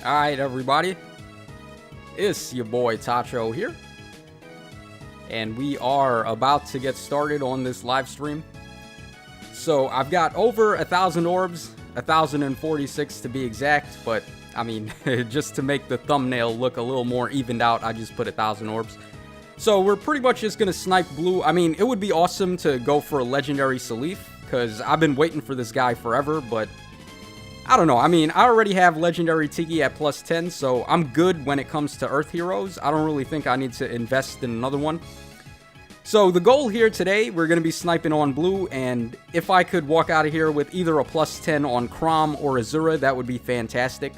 Alright, everybody. It's your boy Tacho here. And we are about to get started on this live stream. So, I've got over 1,000 orbs, 1,046 to be exact, but, I mean, just to make the thumbnail look a little more evened out, I just put 1,000 orbs. So, we're pretty much just gonna snipe blue. I mean, it would be awesome to go for a Legendary Seliph, because I've been waiting for this guy forever, but I don't know. I mean, I already have Legendary Tiki at plus 10, so I'm good when it comes to Earth Heroes. I don't really think I need to invest in another one. So the goal here today, we're going to be sniping on blue, and if I could walk out of here with either a plus 10 on Chrom or Azura, that would be fantastic.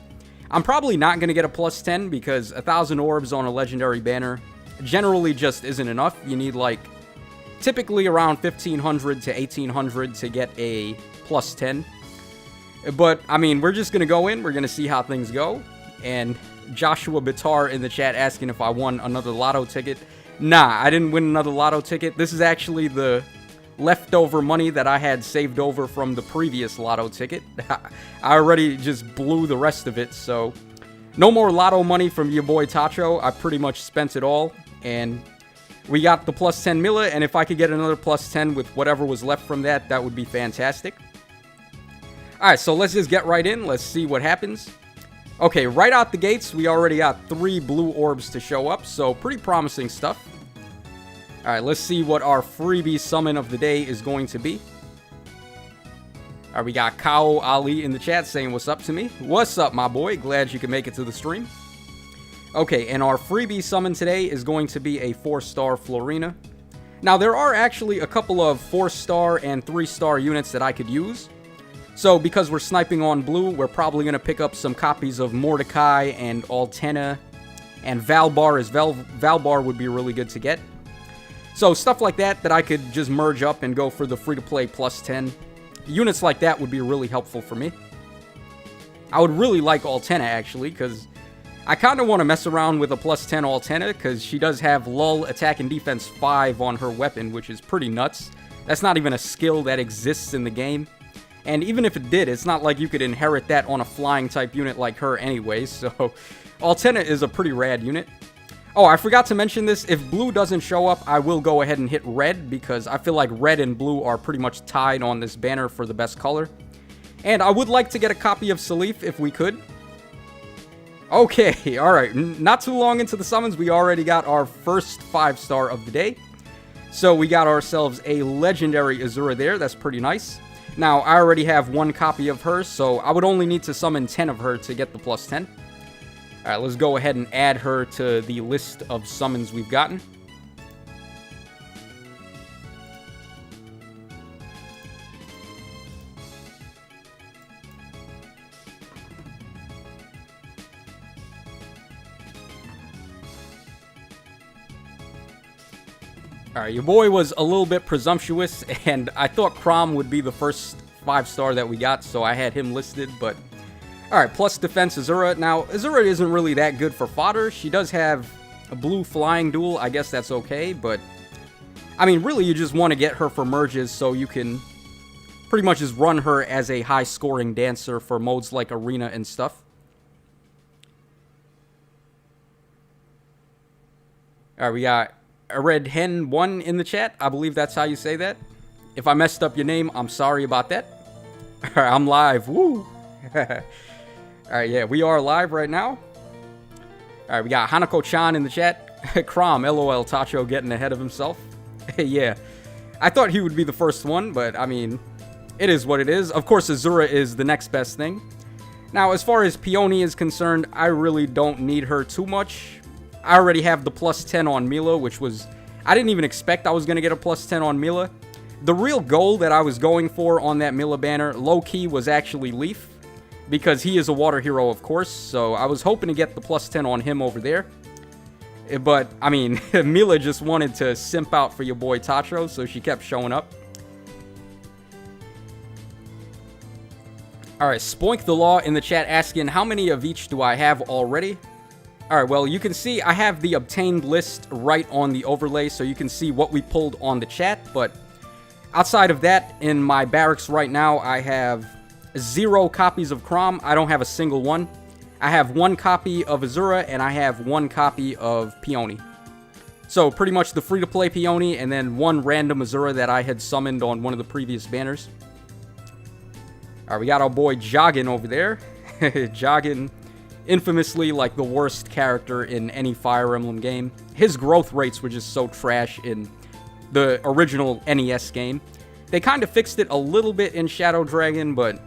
I'm probably not going to get a plus 10 because 1,000 orbs on a Legendary banner generally just isn't enough. You need like typically around 1,500 to 1,800 to get a plus 10. But, I mean, we're just going to go in, we're going to see how things go, and Joshua Bitar in the chat asking if I won another lotto ticket. Nah, I didn't win another lotto ticket. This is actually the leftover money that I had saved over from the previous lotto ticket. I already just blew the rest of it, so no more lotto money from your boy Tacho. I pretty much spent it all, and we got the plus 10 Mila, and if I could get another plus 10 with whatever was left from that, that would be fantastic. Alright, so let's just get right in. Let's see what happens. Okay, right out the gates, we already got 3 blue orbs to show up, so pretty promising stuff. Alright, let's see what our freebie summon of the day is going to be. Alright, we got Kao Ali in the chat saying what's up to me. What's up, my boy? Glad you can make it to the stream. Okay, and our freebie summon today is going to be a 4-star Florina. Now, there are actually a couple of 4-star and 3-star units that I could use. So, because we're sniping on blue, we're probably going to pick up some copies of Mordecai and Altena, and Valbar as well. Valbar would be really good to get. So, stuff like that I could just merge up and go for the free-to-play plus 10. Units like that would be really helpful for me. I would really like Altena, actually, because I kind of want to mess around with a plus 10 Altena, because she does have lull attack and defense 5 on her weapon, which is pretty nuts. That's not even a skill that exists in the game. And even if it did, it's not like you could inherit that on a flying type unit like her anyway, so Altena is a pretty rad unit. Oh, I forgot to mention this. If blue doesn't show up, I will go ahead and hit red, because I feel like red and blue are pretty much tied on this banner for the best color. And I would like to get a copy of Seliph if we could. Okay, alright. Not too long into the summons, we already got our first 5-star of the day. So we got ourselves a Legendary Azura there. That's pretty nice. Now, I already have 1 copy of her, so I would only need to summon 10 of her to get the plus 10. Alright, let's go ahead and add her to the list of summons we've gotten. Alright, your boy was a little bit presumptuous, and I thought Chrom would be the first 5-star that we got, so I had him listed, but alright, plus defense Azura. Now, Azura isn't really that good for fodder. She does have a blue flying duel. I guess that's okay, but I mean, really, you just want to get her for merges so you can pretty much just run her as a high-scoring dancer for modes like Arena and stuff. Alright, we got a Red Hen 1 in the chat. I believe that's how you say that. If I messed up your name, I'm sorry about that. Alright, I'm live. Woo! Alright, yeah, we are live right now. Alright, we got Hanako-chan in the chat. Chrom, LOL, Tacho getting ahead of himself. Yeah, I thought he would be the first one, but I mean, it is what it is. Of course, Azura is the next best thing. Now, as far as Peony is concerned, I really don't need her too much. I already have the plus 10 on Mila, which was... I didn't even expect I was going to get a plus 10 on Mila. The real goal that I was going for on that Mila banner, low-key, was actually Leaf, because he is a water hero, of course, so I was hoping to get the plus 10 on him over there. But, I mean, Mila just wanted to simp out for your boy Tacho, so she kept showing up. Alright, Spoink the Law in the chat asking, how many of each do I have already? Alright, well, you can see I have the obtained list right on the overlay, so you can see what we pulled on the chat, but outside of that, in my barracks right now, I have 0 copies of Chrom. I don't have a single one. I have 1 copy of Azura, and I have 1 copy of Peony. So pretty much the free-to-play Peony, and then 1 random Azura that I had summoned on one of the previous banners. Alright, we got our boy Joggin over there. Joggin, infamously like the worst character in any Fire Emblem game. His growth rates were just so trash in the original NES game. They kind of fixed it a little bit in Shadow Dragon, but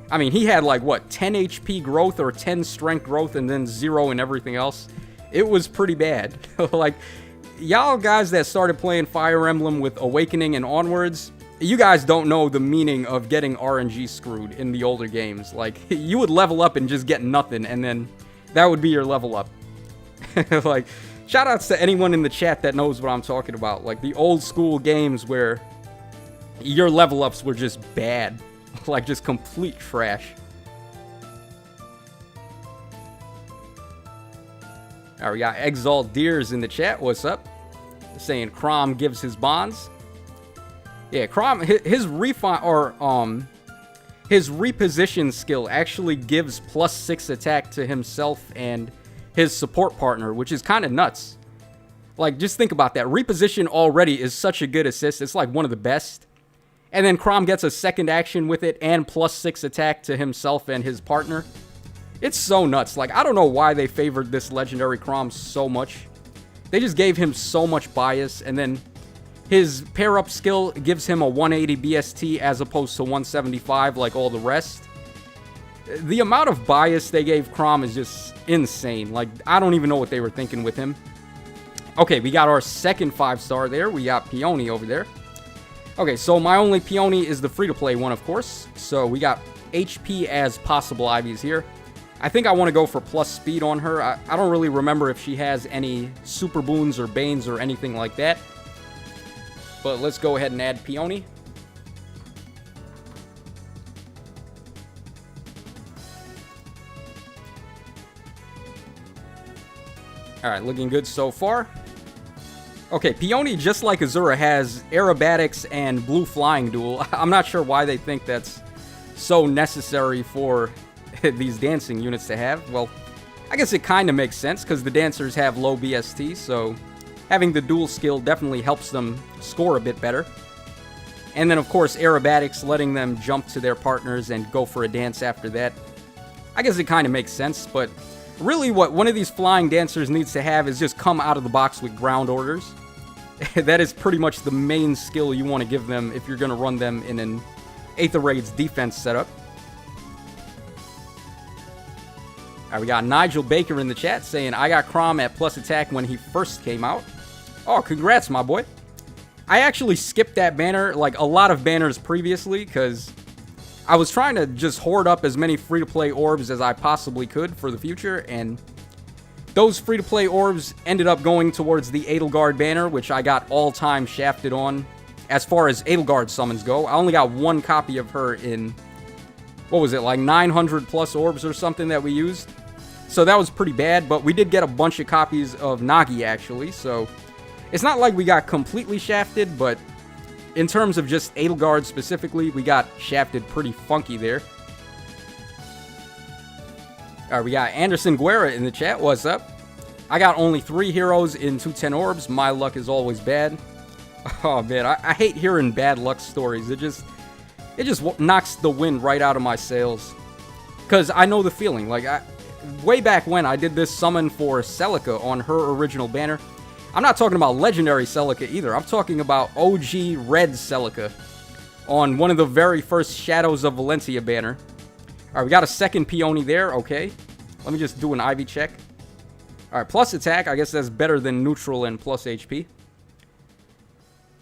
I mean, he had like, what, 10 HP growth or 10 strength growth and then 0 in everything else. It was pretty bad. Like, y'all guys that started playing Fire Emblem with Awakening and onwards, you guys don't know the meaning of getting RNG screwed in the older games. Like, you would level up and just get nothing, and then that would be your level up. Like, shoutouts to anyone in the chat that knows what I'm talking about. Like, the old school games where your level ups were just bad. Like, just complete trash. Alright, we got Exalt Deers in the chat. What's up? Saying Chrom gives his bonds. Yeah, Chrom, his reposition skill actually gives +6 attack to himself and his support partner, which is kind of nuts. Like, just think about that. Reposition already is such a good assist. It's like one of the best. And then Chrom gets a second action with it and +6 attack to himself and his partner. It's so nuts. Like, I don't know why they favored this legendary Chrom so much. They just gave him so much bias, and then his pair-up skill gives him a 180 BST as opposed to 175 like all the rest. The amount of bias they gave Chrom is just insane. Like, I don't even know what they were thinking with him. Okay, we got our second 5-star there. We got Peony over there. Okay, so my only Peony is the free-to-play one, of course. So we got HP as possible IVs here. I think I want to go for plus speed on her. I don't really remember if she has any super boons or banes or anything like that. But let's go ahead and add Peony. Alright, looking good so far. Okay, Peony, just like Azura, has aerobatics and blue flying duel. I'm not sure why they think that's so necessary for these dancing units to have. Well, I guess it kind of makes sense because the dancers have low BST, so having the dual skill definitely helps them score a bit better. And then, of course, aerobatics, letting them jump to their partners and go for a dance after that. I guess it kind of makes sense, but really what one of these flying dancers needs to have is just come out of the box with ground orders. That is pretty much the main skill you want to give them if you're going to run them in an Aether Raid's defense setup. Alright, we got Nigel Baker in the chat saying, I got Chrom at plus attack when he first came out. Oh, congrats, my boy. I actually skipped that banner, like a lot of banners previously, because I was trying to just hoard up as many free-to-play orbs as I possibly could for the future, and those free-to-play orbs ended up going towards the Edelgard banner, which I got all-time shafted on. As far as Edelgard summons go, I only got 1 copy of her in, what was it, like 900 plus orbs or something that we used. So that was pretty bad, but we did get a bunch of copies of Nagi, actually, so it's not like we got completely shafted, but in terms of just Edelgard specifically, we got shafted pretty funky there. Alright, we got Anderson Guerra in the chat. What's up? I got only 3 heroes in 210 orbs. My luck is always bad. Oh, man, I hate hearing bad luck stories. It just knocks the wind right out of my sails. Because I know the feeling. Like, way back when I did this summon for Celica on her original banner. I'm not talking about Legendary Celica either. I'm talking about OG Red Celica on one of the very first Shadows of Valentia banner. Alright, we got a second Peony there. Okay. Let me just do an IV check. Alright, plus attack. I guess that's better than neutral and plus HP.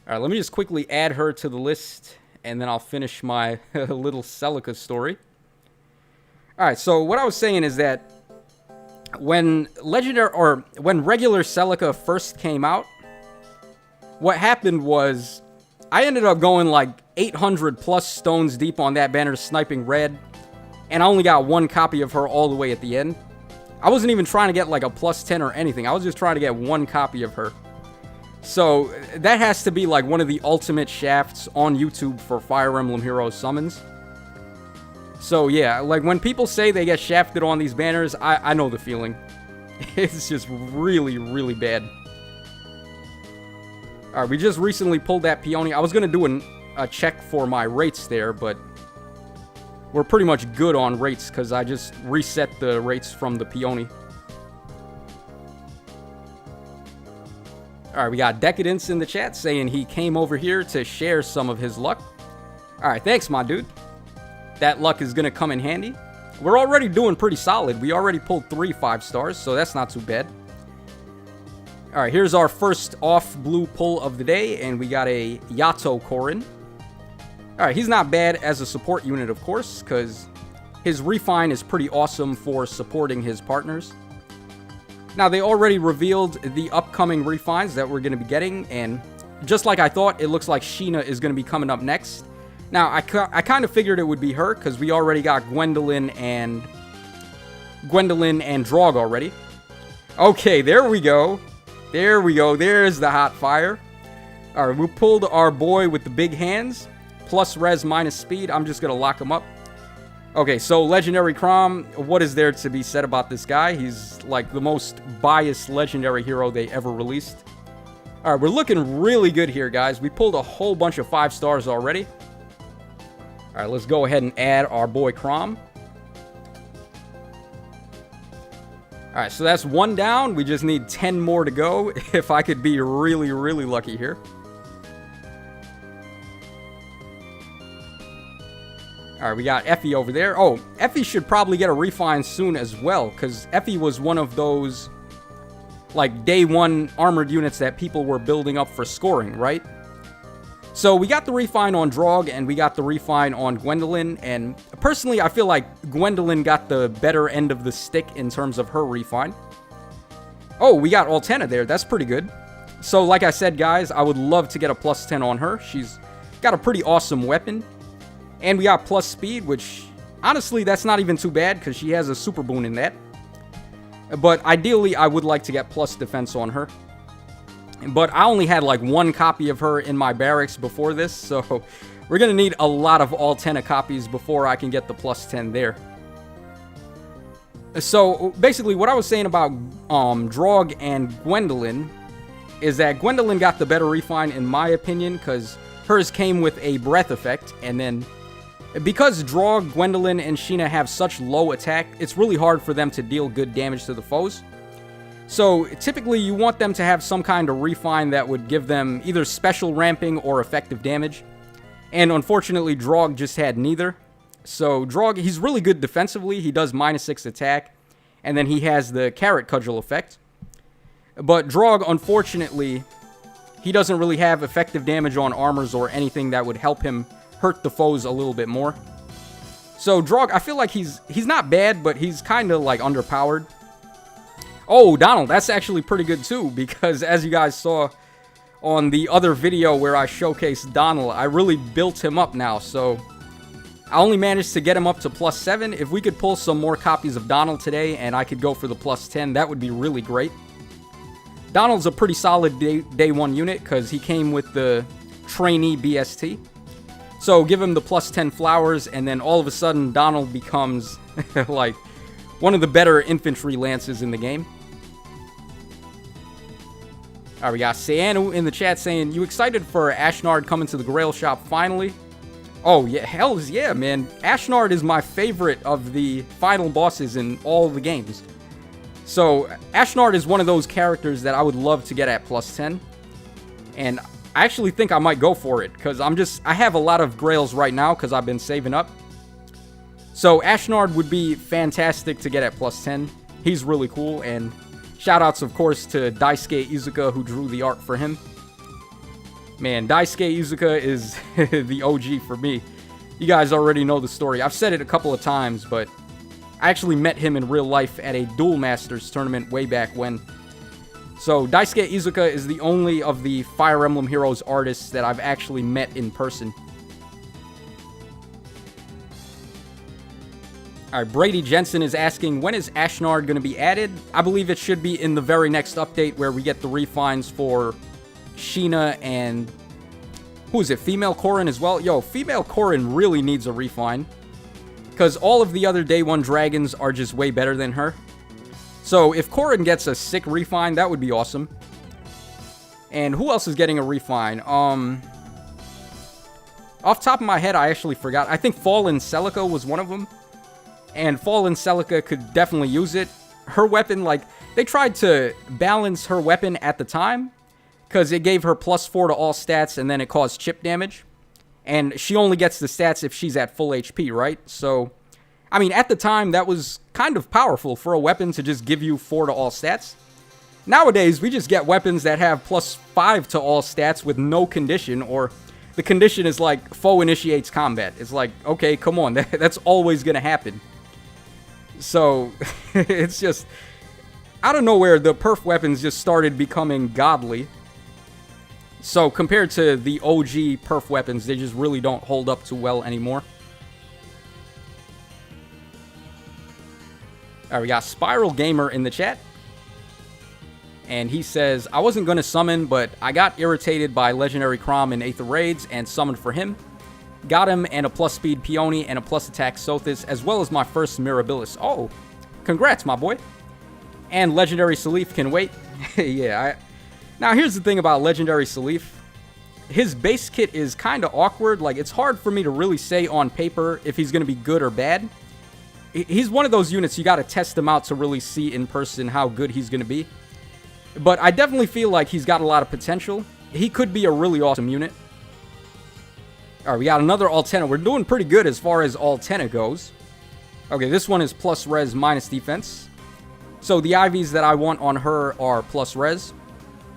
Alright, let me just quickly add her to the list, and then I'll finish my little Celica story. Alright, so what I was saying is that when regular Celica first came out, what happened was I ended up going like 800 plus stones deep on that banner sniping red, and I only got 1 copy of her all the way at the end. I wasn't even trying to get like a plus 10 or anything. I was just trying to get 1 copy of her. So that has to be like one of the ultimate shafts on YouTube for Fire Emblem Heroes summons. So yeah, like when people say they get shafted on these banners, I know the feeling. It's just really, really bad. Alright, we just recently pulled that peony. I was going to do a check for my rates there, but we're pretty much good on rates because I just reset the rates from the peony. Alright, we got Decadence in the chat saying he came over here to share some of his luck. Alright, thanks, my dude. That luck is going to come in handy. We're already doing pretty solid. We already pulled 3 5-stars, so that's not too bad. Alright, here's our first off-blue pull of the day, and we got a Yato Korin. Alright, he's not bad as a support unit, of course, because his refine is pretty awesome for supporting his partners. Now, they already revealed the upcoming refines that we're going to be getting, and just like I thought, it looks like Sheena is going to be coming up next. Now, I kind of figured it would be her, because we already got Gwendolyn and Draug already. Okay, there we go. There we go. There's the hot fire. Alright, we pulled our boy with the big hands. Plus res, minus speed. I'm just going to lock him up. Okay, so Legendary Chrom, what is there to be said about this guy? He's like the most biased legendary hero they ever released. Alright, we're looking really good here, guys. We pulled a whole bunch of 5-stars already. Alright, let's go ahead and add our boy Chrom. Alright, so that's 1 down. We just need 10 more to go if I could be really, really lucky here. Alright, we got Effie over there. Oh, Effie should probably get a refine soon as well, because Effie was one of those, like, day 1 armored units that people were building up for scoring, right? So we got the refine on Draug, and we got the refine on Gwendolyn, and personally, I feel like Gwendolyn got the better end of the stick in terms of her refine. Oh, we got Altena there. That's pretty good. So, like I said, guys, I would love to get a plus 10 on her. She's got a pretty awesome weapon. And we got plus speed, which, honestly, that's not even too bad, because she has a super boon in that. But ideally, I would like to get plus defense on her. But I only had like 1 copy of her in my barracks before this, so we're going to need a lot of Altena copies before I can get the plus 10 there. So basically what I was saying about Draug and Gwendolyn is that Gwendolyn got the better refine in my opinion, because hers came with a breath effect, and then because Draug, Gwendolyn, and Sheena have such low attack, it's really hard for them to deal good damage to the foes. So, typically you want them to have some kind of refine that would give them either special ramping or effective damage. And unfortunately, Draug just had neither. So, Draug, he's really good defensively. He does -6 attack. And then he has the Carrot Cudgel effect. But Draug, unfortunately, he doesn't really have effective damage on armors or anything that would help him hurt the foes a little bit more. So, Draug, I feel like he's not bad, but he's kind of like underpowered. Oh, Donald, that's actually pretty good too, because as you guys saw on the other video where I showcased Donald, I really built him up now, so I only managed to get him up to plus 7. If we could pull some more copies of Donald today and I could go for the plus 10, that would be really great. Donald's a pretty solid day 1 unit because he came with the trainee BST. So give him the plus 10 flowers, and then all of a sudden Donald becomes like one of the better infantry lances in the game. Alright, we got Sayanu in the chat saying, you excited for Ashnard coming to the Grail shop finally? Oh, yeah, hell yeah, man. Ashnard is my favorite of the final bosses in all the games. So, Ashnard is one of those characters that I would love to get at plus 10. And I actually think I might go for it, because I have a lot of Grails right now, because I've been saving up. So, Ashnard would be fantastic to get at plus 10. He's really cool, and shoutouts, of course, to Daisuke Izuka, who drew the art for him. Man, Daisuke Izuka is the OG for me. You guys already know the story. I've said it a couple of times, but I actually met him in real life at a Duel Masters tournament way back when. So, Daisuke Izuka is the only of the Fire Emblem Heroes artists that I've actually met in person. Alright, Brady Jensen is asking, when is Ashnard going to be added? I believe it should be in the very next update where we get the refines for Sheena and... who is it? Female Korin as well? Yo, Female Korin really needs a refine. because all of the other Day 1 dragons are just way better than her. So if Corin gets a sick refine, that would be awesome. And who else is getting a refine? Off top of my head, I actually forgot. I think Fallen Celica was one of them. And Fallen Celica could definitely use it. Her weapon, like, they tried to balance her weapon at the time, because it gave her +4 to all stats, and then it caused chip damage. And she only gets the stats if she's at full HP, right? So, I mean, at the time, that was kind of powerful for a weapon to just give you 4 to all stats. Nowadays, we just get weapons that have +5 to all stats with no condition, or the condition is like, foe initiates combat. It's like, okay, come on, that's always going to happen. So, it's just, out of nowhere, the perf weapons just started becoming godly. So, compared to the OG perf weapons, they just really don't hold up too well anymore. Alright, we got Spiral Gamer in the chat. And he says, I wasn't going to summon, but I got irritated by Legendary Chrom in Aether Raids and summoned for him. Got him and a plus speed Peony and a plus attack Sothis, as well as my first Mirabilis. Oh, congrats, my boy. And Legendary Seliph can wait. Yeah, now here's the thing about Legendary Seliph. His base kit is kind of awkward. Like, it's hard for me to really say on paper if he's going to be good or bad. He's one of those units you got to test him out to really see in person how good he's going to be. But I definitely feel like he's got a lot of potential. He could be a really awesome unit. Alright, we got another Altena. We're doing pretty good as far as Altena goes. Okay, this one is plus res minus defense. So the IVs that I want on her are plus res.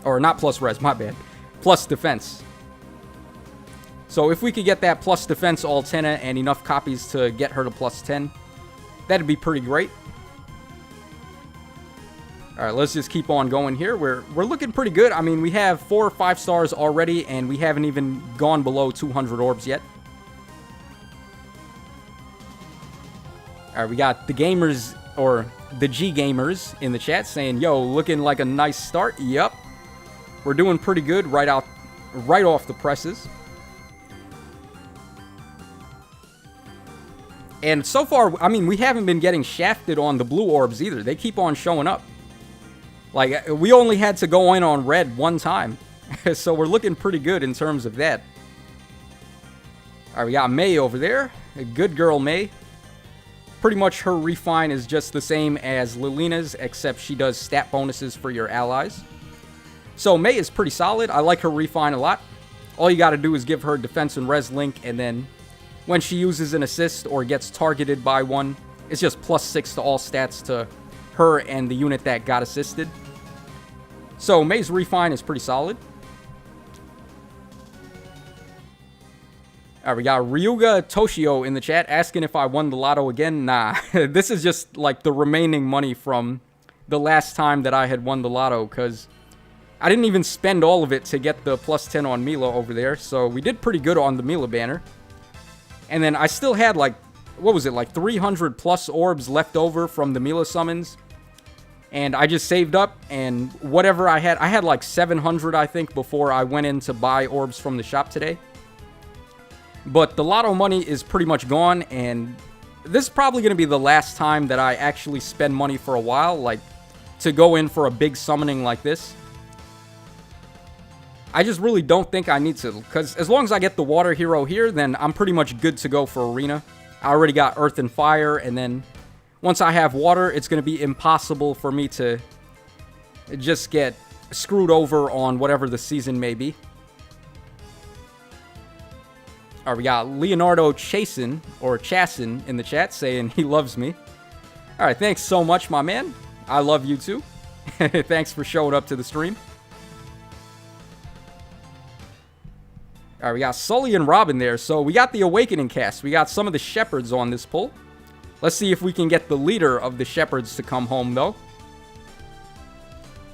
Or not plus res, my bad. Plus defense. So if we could get that plus defense Altena and enough copies to get her to plus 10, that'd be pretty great. Alright, let's just keep on going here. We're looking pretty good. I mean, we have 4 or 5 stars already, and we haven't even gone below 200 orbs yet. Alright, we got the gamers, or the G gamers in the chat saying, yo, looking like a nice start. Yup. We're doing pretty good right off the presses. And so far, I mean, we haven't been getting shafted on the blue orbs either. They keep on showing up. Like, we only had to go in on red one time. So we're looking pretty good in terms of that. Alright, we got May over there. A good girl, May. Pretty much her refine is just the same as Lilina's, except she does stat bonuses for your allies. So May is pretty solid. I like her refine a lot. All you gotta do is give her defense and res link, and then when she uses an assist or gets targeted by one, it's just +6 to all stats to her and the unit that got assisted. So May's refine is pretty solid. Alright, we got Ryuga Toshio in the chat asking if I won the lotto again. Nah, this is just like the remaining money from the last time that I had won the lotto, because I didn't even spend all of it to get the +10 on Mila over there. So we did pretty good on the Mila banner. And then I still had like, what was it, like 300 plus orbs left over from the Mila summons. And I just saved up, and whatever I had like 700, I think, before I went in to buy orbs from the shop today. But the lotto money is pretty much gone, and this is probably going to be the last time that I actually spend money for a while, like, to go in for a big summoning like this. I just really don't think I need to, because as long as I get the water hero here, then I'm pretty much good to go for arena. I already got earth and fire, and then once I have water, it's going to be impossible for me to just get screwed over on whatever the season may be. Alright, we got Leonardo Chasin, or Chassin, in the chat saying he loves me. Alright, thanks so much, my man. I love you too. Thanks for showing up to the stream. Alright, we got Sully and Robin there. So we got the Awakening cast. We got some of the Shepherds on this pull. Let's see if we can get the leader of the Shepherds to come home, though.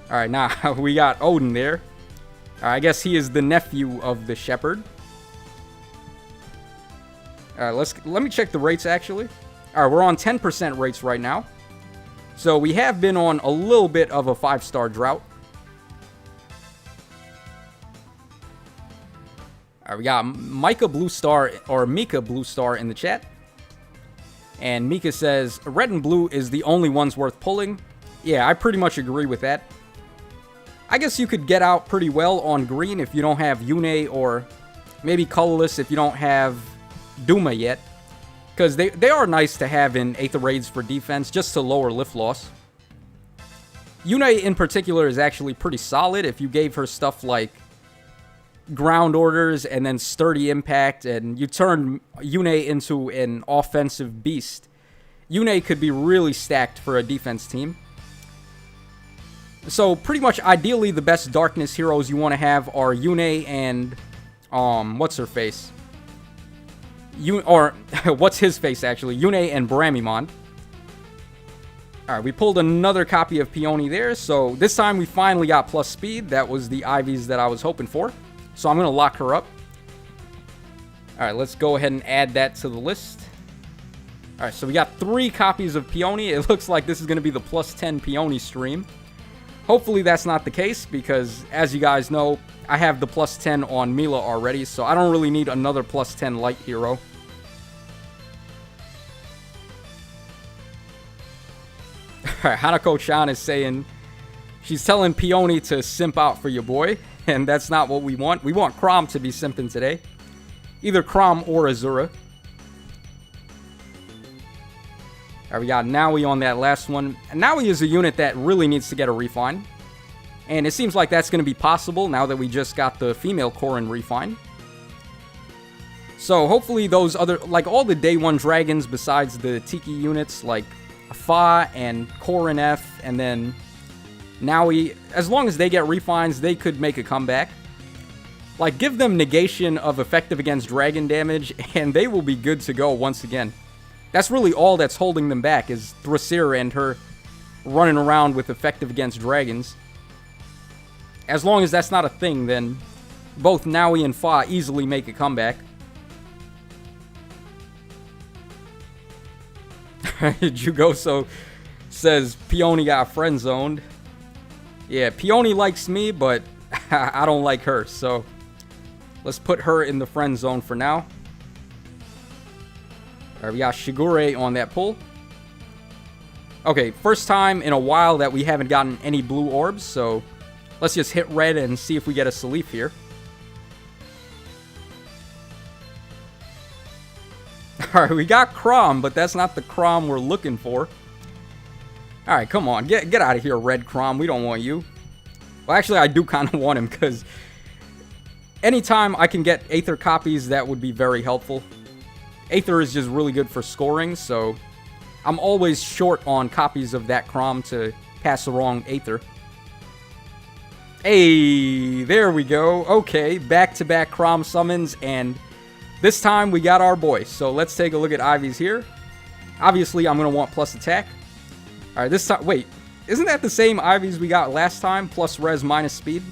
Alright, now we got Odin there. Alright, I guess he is the nephew of the Shepherd. Alright, let me check the rates, actually. Alright, we're on 10% rates right now. So we have been on a little bit of a 5-star drought. Alright, we got Micah Blue Star, or Mika Blue Star in the chat. And Mika says, red and blue is the only ones worth pulling. Yeah, I pretty much agree with that. I guess you could get out pretty well on green if you don't have Yune, or maybe Colorless if you don't have Duma yet. Because they are nice to have in Aether Raids for defense, just to lower lift loss. Yune in particular is actually pretty solid if you gave her stuff like ground orders and then sturdy impact, and you turn Yune into an offensive beast. Yune could be really stacked for a defense team. So pretty much ideally the best darkness heroes you want to have are Yune and what's her face? What's his face actually? Yune and Bramimon. Alright, we pulled another copy of Peony there, so this time we finally got plus speed. That was the Ivies that I was hoping for. So I'm going to lock her up. Alright, let's go ahead and add that to the list. Alright, so we got 3 copies of Peony. It looks like this is going to be the plus 10 Peony stream. Hopefully that's not the case, because as you guys know, I have the plus 10 on Mila already, so I don't really need another plus 10 light hero. Alright, Hanako-chan is saying, she's telling Peony to simp out for your boy, and that's not what we want. We want Chrom to be simping today. Either Chrom or Azura. Alright, we got Naui on that last one. Naui is a unit that really needs to get a refine. And it seems like that's going to be possible now that we just got the female Korin refine. So hopefully those other, like all the day 1 dragons besides the Tiki units, like Fa and Korin F, and then Naui, as long as they get refines, they could make a comeback. Like, give them negation of effective against dragon damage, and they will be good to go once again. That's really all that's holding them back, is Thrasir and her running around with effective against dragons. As long as that's not a thing, then both Naui and Fa easily make a comeback. Jugoso says Peony got friend zoned. Yeah, Peony likes me, but I don't like her, so let's put her in the friend zone for now. Alright, we got Shigure on that pull. Okay, first time in a while that we haven't gotten any blue orbs, so let's just hit red and see if we get a Seliph here. Alright, we got Chrom, but that's not the Chrom we're looking for. Alright, come on. Get out of here, red Chrom. We don't want you. Well, actually, I do kind of want him, because anytime I can get Aether copies, that would be very helpful. Aether is just really good for scoring, so I'm always short on copies of that Chrom to pass along Aether. Hey, there we go. Okay, back-to-back Chrom summons, and this time we got our boy. So let's take a look at Ivy's here. Obviously, I'm going to want plus attack. Alright, this time, wait, isn't that the same Ivies we got last time, plus res minus speed?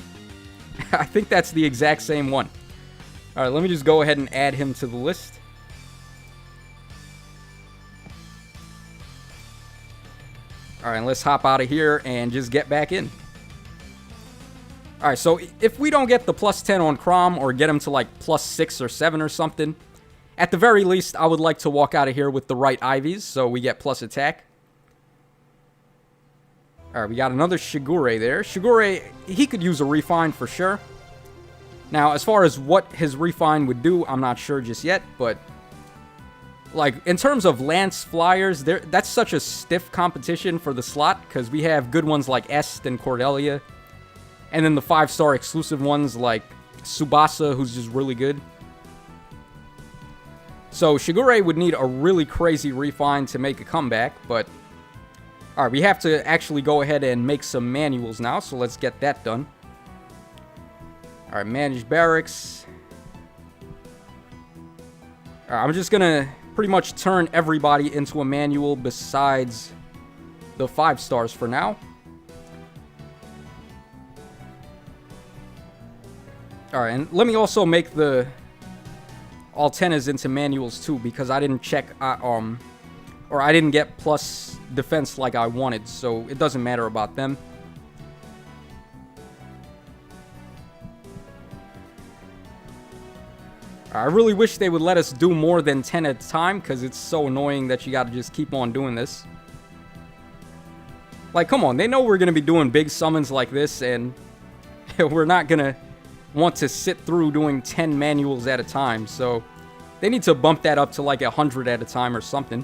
I think that's the exact same one. Alright, let me just go ahead and add him to the list. Alright, let's hop out of here and just get back in. Alright, so if we don't get the plus 10 on Chrom, or get him to like plus 6 or 7 or something, at the very least, I would like to walk out of here with the right Ivies, so we get plus attack. Alright, we got another Shigure there. Shigure, he could use a refine for sure. Now, as far as what his refine would do, I'm not sure just yet, but like, in terms of Lance Flyers, that's such a stiff competition for the slot, because we have good ones like Est and Cordelia, and then the 5-star exclusive ones like Tsubasa, who's just really good. So Shigure would need a really crazy refine to make a comeback, but alright, we have to actually go ahead and make some manuals now, so let's get that done. Alright, manage barracks. Alright, I'm just gonna pretty much turn everybody into a manual besides the 5 stars for now. Alright, and let me also make the Altenas into manuals too, because I didn't check, or I didn't get plus defense like I wanted, so it doesn't matter about them. I really wish they would let us do more than 10 at a time, because it's so annoying that you gotta just keep on doing this. Like, come on, they know we're gonna be doing big summons like this, and we're not gonna want to sit through doing 10 manuals at a time, so they need to bump that up to like 100 at a time or something.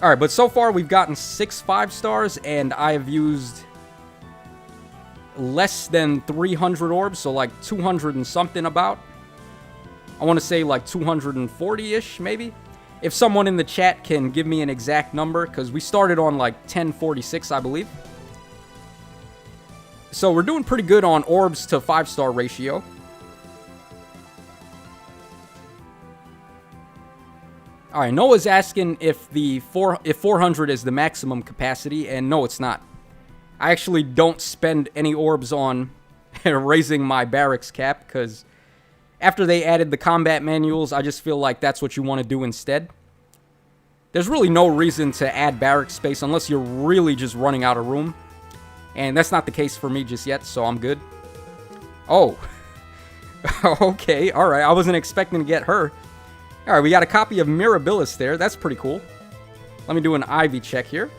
Alright, but so far we've gotten 6 5-stars, and I have used less than 300 orbs, so like 200 and something about. I want to say like 240-ish, maybe? If someone in the chat can give me an exact number, because we started on like 1046, I believe. So we're doing pretty good on orbs to 5-star ratio. Alright, Noah's asking if 400 is the maximum capacity, and no, it's not. I actually don't spend any orbs on raising my barracks cap, because after they added the combat manuals, I just feel like that's what you want to do instead. There's really no reason to add barrack space unless you're really just running out of room. And that's not the case for me just yet, so I'm good. Oh. Okay, alright, I wasn't expecting to get her. Alright, we got a copy of Mirabilis there. That's pretty cool. Let me do an Ivy check here.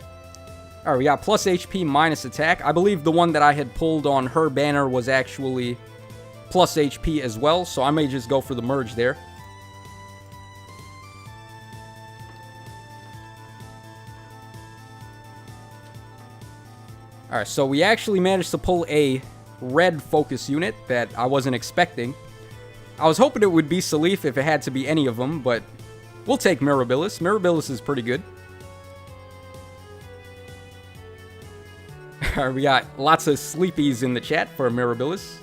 Alright, we got plus HP, minus attack. I believe the one that I had pulled on her banner was actually plus HP as well, so I may just go for the merge there. Alright, so we actually managed to pull a red focus unit that I wasn't expecting. I was hoping it would be Seliph if it had to be any of them, but we'll take Mirabilis. Mirabilis is pretty good. Alright, we got lots of sleepies in the chat for Mirabilis.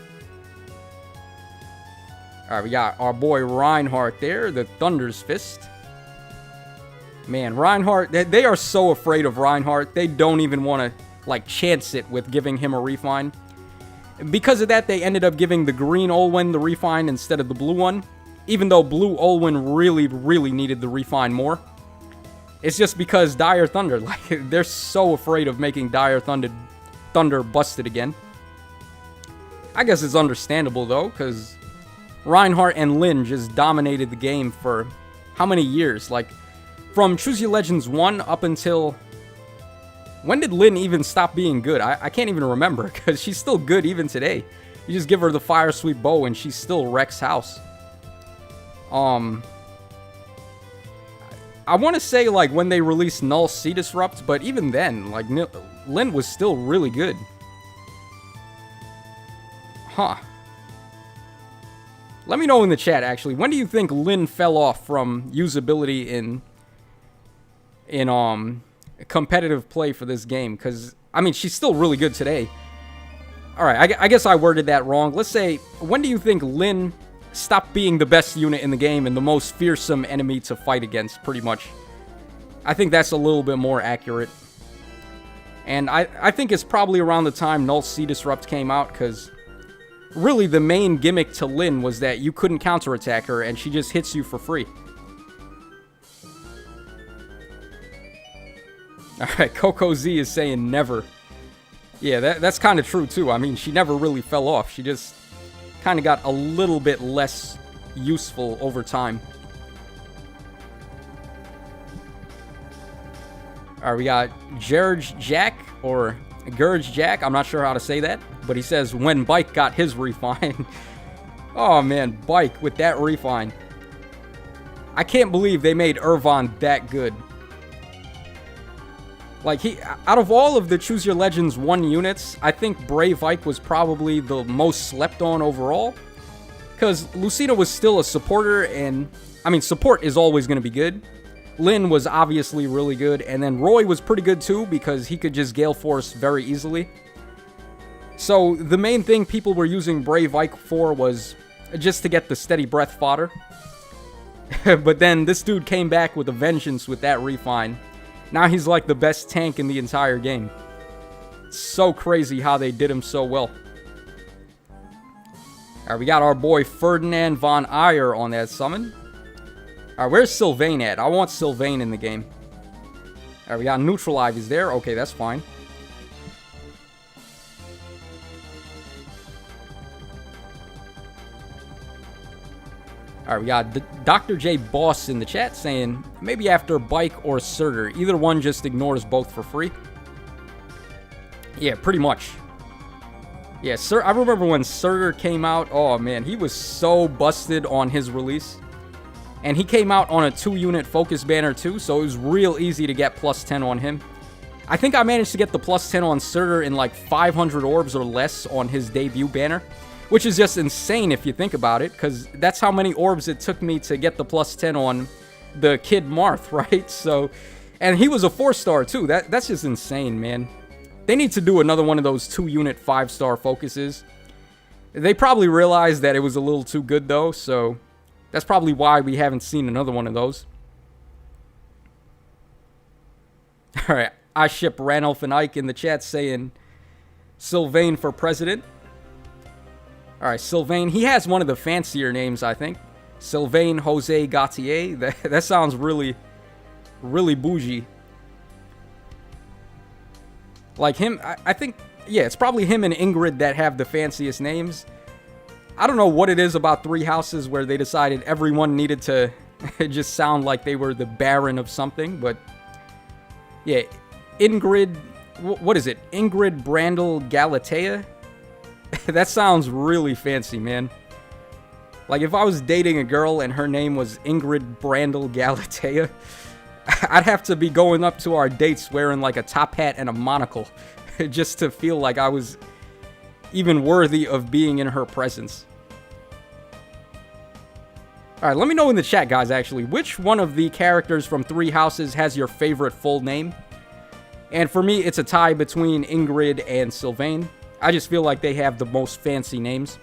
Alright, we got our boy Reinhardt there, the Thunder's Fist. Man, Reinhardt, they are so afraid of Reinhardt, they don't even want to, like, chance it with giving him a refine. Because of that, they ended up giving the green Olwen the refine instead of the blue one. Even though blue Olwen really, really needed the refine more. It's just because Dire Thunder, like, they're so afraid of making Dire Thunder busted again. I guess it's understandable, though, because Reinhardt and Lin just dominated the game for how many years? Like, from Choose Your Legends 1 up until... When did Lin even stop being good? I can't even remember, because she's still good even today. You just give her the Fire Sweep Bow, and she still wrecks house. I want to say, like, when they released Null Sea Disrupt, but even then, like, Lin was still really good. Huh. Let me know in the chat, actually. When do you think Lin fell off from usability in competitive play for this game? Because, I mean, she's still really good today. Alright, I guess I worded that wrong. Let's say, when do you think Lin stopped being the best unit in the game and the most fearsome enemy to fight against, pretty much? I think that's a little bit more accurate. And I think it's probably around the time Null Sea Disrupt came out, because really the main gimmick to Lin was that you couldn't counterattack her, and she just hits you for free. Alright, Coco Z is saying never. Yeah, that's kind of true, too. I mean, she never really fell off. She just kind of got a little bit less useful over time. Alright, we got Gerge Jack, or Gurge Jack. I'm not sure how to say that. But he says, when Bike got his refine. Oh, man, Bike with that refine. I can't believe they made Irvine that good. Like, out of all of the Choose Your Legends 1 units, I think Brave Ike was probably the most slept on overall. Because Lucina was still a supporter, and, I mean, support is always going to be good. Lin was obviously really good, and then Roy was pretty good too, because he could just Gale Force very easily. So, the main thing people were using Brave Ike for was just to get the steady breath fodder. But then this dude came back with a vengeance with that refine. Now he's like the best tank in the entire game. It's so crazy how they did him so well. Alright, we got our boy Ferdinand von Ayer on that summon. Alright, where's Sylvain at? I want Sylvain in the game. Alright, we got Neutral Ivy's there. Okay, that's fine. All right, we got Dr. J Boss in the chat saying maybe after Bike or Surtur. Either one just ignores both for free. Yeah, pretty much. Yeah, I remember when Surtur came out. Oh, man, he was so busted on his release. And he came out on a 2-unit focus banner, too, so it was real easy to get plus 10 on him. I think I managed to get the plus 10 on Surtur in like 500 orbs or less on his debut banner. Which is just insane if you think about it, because that's how many orbs it took me to get the plus 10 on the Kid Marth, right? So, and he was a 4-star too. That's just insane, man. They need to do another one of those 2-unit 5-star focuses. They probably realized that it was a little too good though, so that's probably why we haven't seen another one of those. Alright, I ship Ranulph and Ike in the chat saying Sylvain for president. Alright, Sylvain, he has one of the fancier names, I think. Sylvain Jose Gautier. That sounds really, really bougie. Like him, I think, yeah, it's probably him and Ingrid that have the fanciest names. I don't know what it is about Three Houses where they decided everyone needed to just sound like they were the Baron of something, but yeah, Ingrid, what is it? Ingrid Brandel Galatea? That sounds really fancy, man. Like, if I was dating a girl and her name was Ingrid Brandel Galatea, I'd have to be going up to our dates wearing, like, a top hat and a monocle just to feel like I was even worthy of being in her presence. Alright, let me know in the chat, guys, actually, which one of the characters from Three Houses has your favorite full name? And for me, it's a tie between Ingrid and Sylvain. I just feel like they have the most fancy names.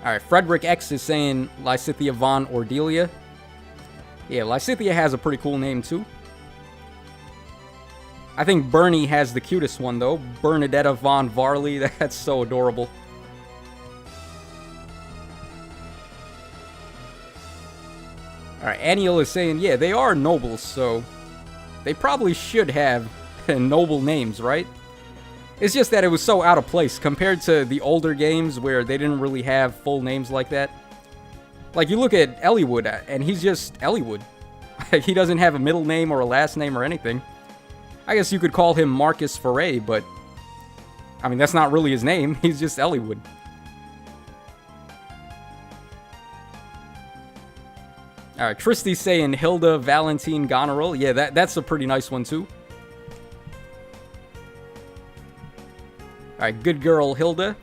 Alright, Frederick X is saying Lysithea Von Ordelia. Yeah, Lysithea has a pretty cool name too. I think Bernie has the cutest one though. Bernadetta Von Varley. That's so adorable. Alright, Aniel is saying, yeah, they are nobles, so they probably should have noble names, right? It's just that it was so out of place compared to the older games where they didn't really have full names like that. Like, you look at Eliwood, and he's just Eliwood. He doesn't have a middle name or a last name or anything. I guess you could call him Marcus Foray, but I mean, that's not really his name. He's just Eliwood. Alright, Tristy's saying Hilda Valentine Goneril. Yeah, that's a pretty nice one too. Alright, good girl Hilda.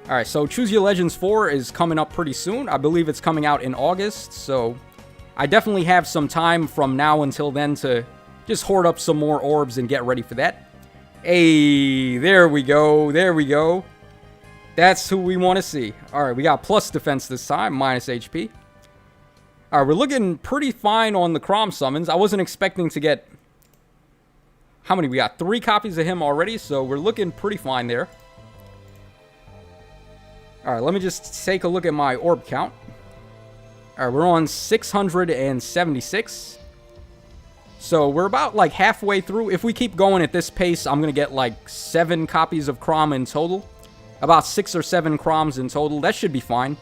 Alright, so Choose Your Legends 4 is coming up pretty soon. I believe it's coming out in August, so I definitely have some time from now until then to just hoard up some more orbs and get ready for that. Hey, there we go, there we go. That's who we want to see. Alright, we got plus defense this time, minus HP. Alright, we're looking pretty fine on the Chrom summons. I wasn't expecting to get... How many? We got 3 copies of him already, so we're looking pretty fine there. Alright, let me just take a look at my orb count. Alright, we're on 676. So we're about like halfway through. If we keep going at this pace, I'm going to get like 7 copies of Chrom in total. About 6 or 7 Chroms in total. That should be fine.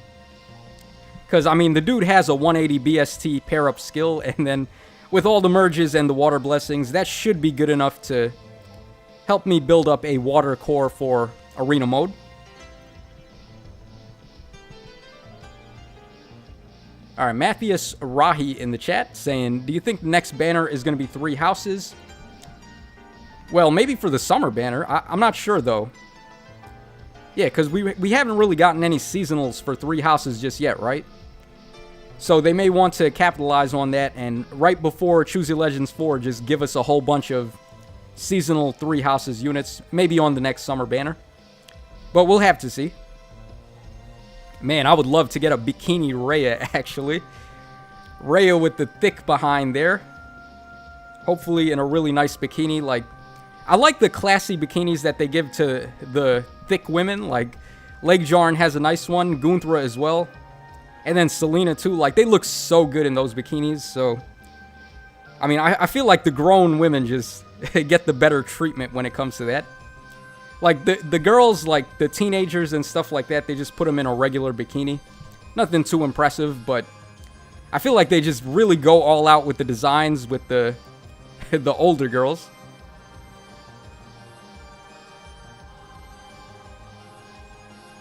Because, I mean, the dude has a 180 BST pair-up skill, and then with all the merges and the water blessings, that should be good enough to help me build up a water core for arena mode. Alright, Matthias Rahi in the chat saying, do you think the next banner is going to be 3 houses? Well, maybe for the summer banner. I'm not sure, though. Yeah, because we haven't really gotten any seasonals for 3 houses just yet, right? So they may want to capitalize on that, and right before Choose Your Legends 4, just give us a whole bunch of seasonal 3 houses units, maybe on the next summer banner. But we'll have to see. Man, I would love to get a Bikini Rhea, actually. Rhea with the thick behind there. Hopefully in a really nice bikini. Like, I like the classy bikinis that they give to the thick women. Like, Legjarn has a nice one. Gunthra as well. And then Selena too. Like, they look so good in those bikinis. So, I mean, I feel like the grown women just get the better treatment when it comes to that. Like, the girls, like, the teenagers and stuff like that, they just put them in a regular bikini. Nothing too impressive, but I feel like they just really go all out with the designs with the the older girls.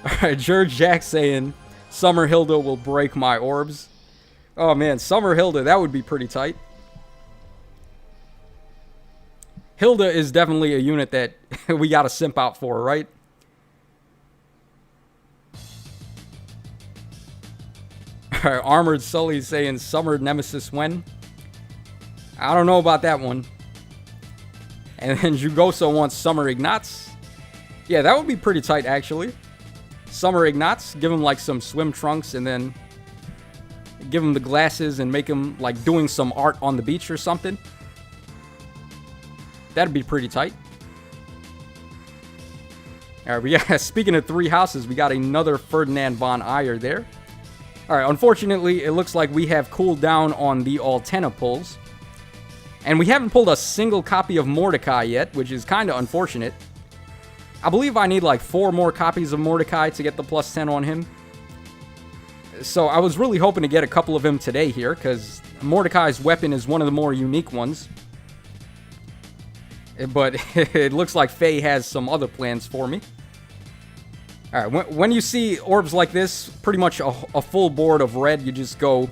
Alright, George Jack saying, Summer Hilda will break my orbs. Oh man, Summer Hilda, that would be pretty tight. Hilda is definitely a unit that we gotta simp out for, right? Alright, Armored Sully saying Summer Nemesis when? I don't know about that one. And then Jugoso wants Summer Ignatz. Yeah, that would be pretty tight, actually. Summer Ignatz, give him like some swim trunks and then give him the glasses and make him like doing some art on the beach or something. That'd be pretty tight. Alright, we got, speaking of 3 houses, we got another Ferdinand von Ayer there. Alright, unfortunately, it looks like we have cooled down on the Altena pulls. And we haven't pulled a single copy of Mordecai yet, which is kind of unfortunate. I believe I need like 4 more copies of Mordecai to get the plus 10 on him. So I was really hoping to get a couple of him today here, because Mordecai's weapon is one of the more unique ones. But it looks like Faye has some other plans for me. Alright, when you see orbs like this, pretty much a full board of red, you just go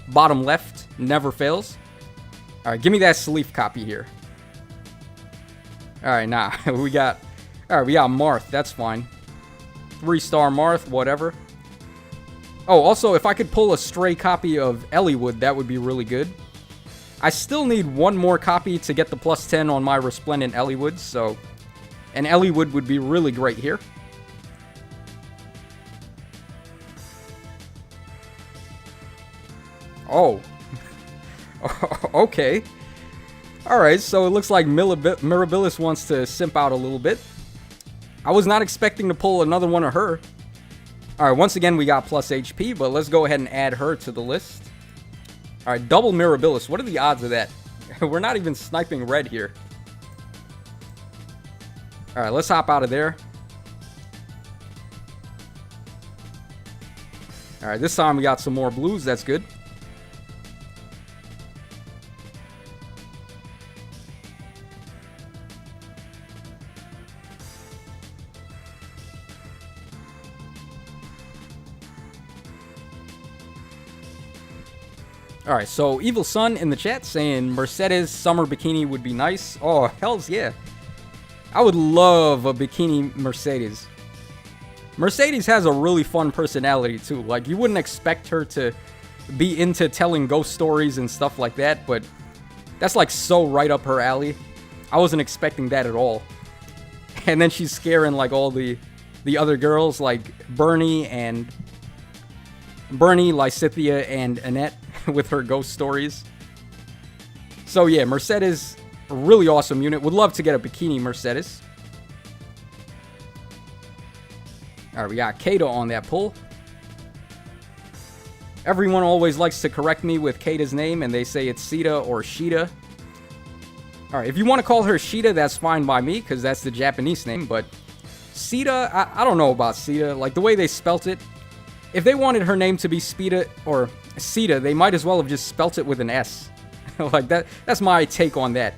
bottom left, never fails. Alright, give me that Seliph copy here. Alright, nah, we got Marth, that's fine. 3-star Marth, whatever. Oh, also, if I could pull a stray copy of Eliwood, that would be really good. I still need 1 more copy to get the plus 10 on my Resplendent Eliwood, so an Eliwood would be really great here. Oh. Okay. Alright, so it looks like Mirabilis wants to simp out a little bit. I was not expecting to pull another one of her. Alright, once again we got plus HP, but let's go ahead and add her to the list. Alright, double Mirabilis. What are the odds of that? We're not even sniping red here. Alright, let's hop out of there. Alright, this time we got some more blues. That's good. Alright, so Evil Sun in the chat saying Mercedes summer bikini would be nice. Oh, hells yeah. I would love a bikini Mercedes. Mercedes has a really fun personality too. Like, you wouldn't expect her to be into telling ghost stories and stuff like that, but that's like so right up her alley. I wasn't expecting that at all. And then she's scaring like all the other girls, like Bernie, Lysithia, and Annette with her ghost stories. So yeah, Mercedes, a really awesome unit. Would love to get a bikini Mercedes. Alright, we got Kata on that pull. Everyone always likes to correct me with Kata's name, and they say it's Sita or Shida. Alright, if you want to call her Shida, that's fine by me, because that's the Japanese name, but Sita, I don't know about Sita. Like, the way they spelt it, if they wanted her name to be Spita or Sita, they might as well have just spelt it with an S. Like, that's my take on that.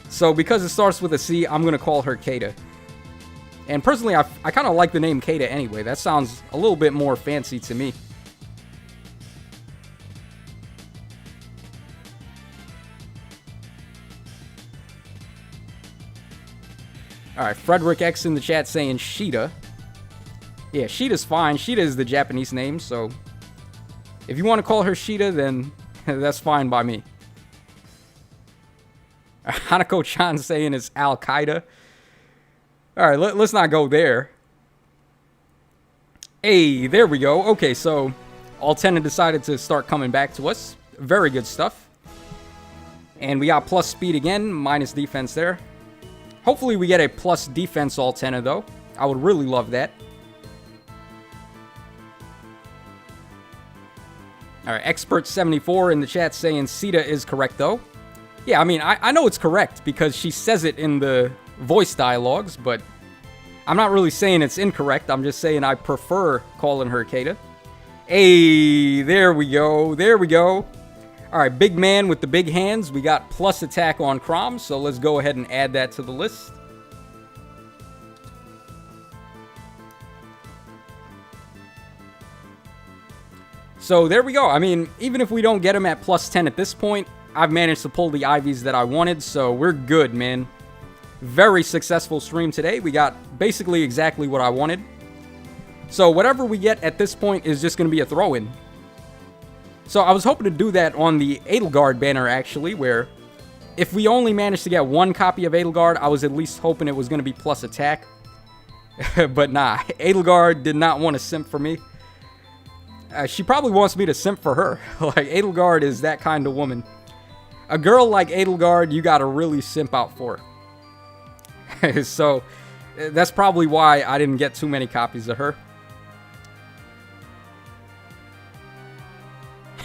So, because it starts with a C, I'm going to call her Kata. And personally, I kind of like the name Kata anyway. That sounds a little bit more fancy to me. Alright, Frederick X in the chat saying Shida. Yeah, Shida's fine. Shida is the Japanese name, so if you want to call her Shida, then that's fine by me. Hanako-chan saying it's Al-Qaeda. Alright, let's not go there. Hey, there we go. Okay, so Altena decided to start coming back to us. Very good stuff. And we got plus speed again, minus defense there. Hopefully we get a plus defense Altena, though. I would really love that. Alright, Expert74 in the chat saying Sita is correct, though. Yeah, I mean, I know it's correct because she says it in the voice dialogues, but I'm not really saying it's incorrect. I'm just saying I prefer calling her Kata. Hey, there we go. There we go. All right, big man with the big hands. We got plus attack on Chrom, so let's go ahead and add that to the list. So there we go. I mean, even if we don't get him at plus 10 at this point, I've managed to pull the IVs that I wanted, so we're good, man. Very successful stream today. We got basically exactly what I wanted. So whatever we get at this point is just going to be a throw-in. So I was hoping to do that on the Edelgard banner, actually, where if we only managed to get one copy of Edelgard, I was at least hoping it was going to be plus attack. But nah, Edelgard did not want to simp for me. She probably wants me to simp for her. Like, Edelgard is that kind of woman. A girl like Edelgard, you gotta really simp out for. So, that's probably why I didn't get too many copies of her.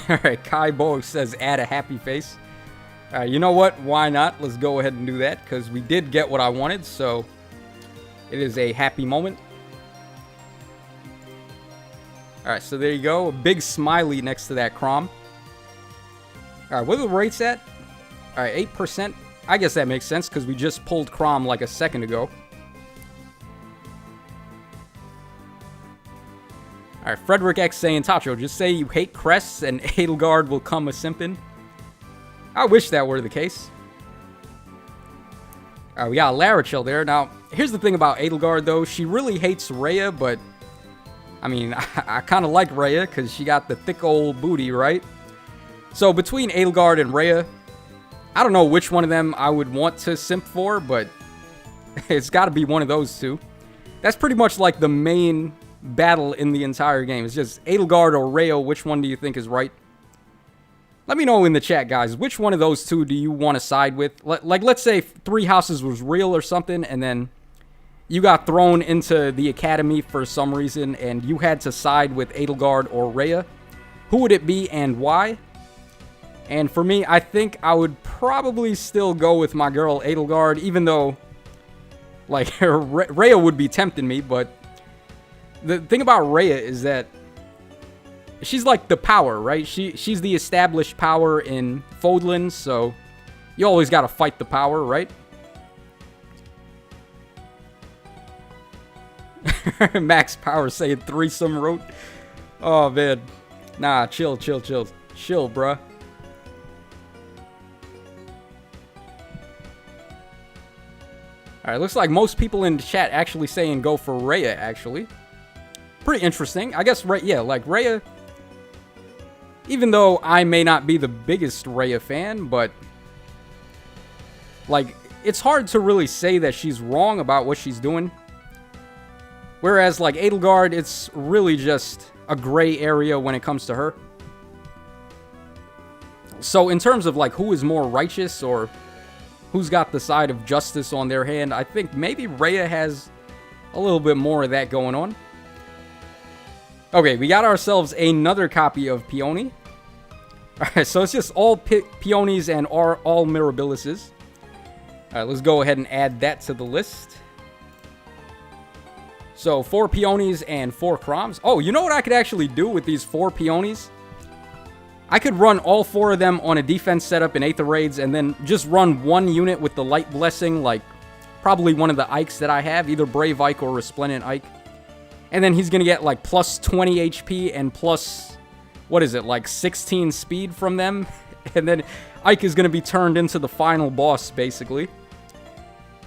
Alright, Kai Bo says add a happy face. You know what? Why not? Let's go ahead and do that, because we did get what I wanted, so it is a happy moment. Alright, so there you go. A big smiley next to that Chrom. Alright, what are the rates at? Alright, 8%. I guess that makes sense because we just pulled Chrom like a second ago. Alright, Frederick X saying, Tacho, just say you hate crests and Edelgard will come a simpin'. I wish that were the case. Alright, we got Larichel there. Now, here's the thing about Edelgard, though. She really hates Rhea, but I mean, I kind of like Rhea because she got the thick old booty, right? So between Edelgard and Rhea, I don't know which one of them I would want to simp for, but it's got to be one of those two. That's pretty much like the main battle in the entire game. It's just Edelgard or Rhea, which one do you think is right? Let me know in the chat, guys. Which one of those two do you want to side with? Like, let's say Three Houses was real or something, and then you got thrown into the academy for some reason, and you had to side with Edelgard or Rhea. Who would it be and why? And for me, I think I would probably still go with my girl Edelgard, even though, like, Rhea would be tempting me, but the thing about Rhea is that she's like the power, right? She's the established power in Fodlan, so you always gotta fight the power, right? Max Power saying threesome wrote. Oh, man. Nah, chill, bruh. Alright, looks like most people in the chat actually saying go for Rhea, actually. Pretty interesting. I guess, yeah, like Rhea, even though I may not be the biggest Rhea fan, but like, it's hard to really say that she's wrong about what she's doing. Whereas, like, Edelgard, it's really just a gray area when it comes to her. So, in terms of, like, who is more righteous or who's got the side of justice on their hand, I think maybe Rhea has a little bit more of that going on. Okay, we got ourselves another copy of Peony. Alright, so it's just all Peonies and all Mirabilises. Alright, let's go ahead and add that to the list. So, 4 Peonies and 4 Chroms. Oh, you know what I could actually do with these 4 Peonies? I could run all 4 of them on a defense setup in Aether Raids and then just run one unit with the Light Blessing, like probably one of the Ikes that I have, either Brave Ike or Resplendent Ike. And then he's going to get like plus 20 HP and plus, what is it, like 16 speed from them? And then Ike is going to be turned into the final boss, basically.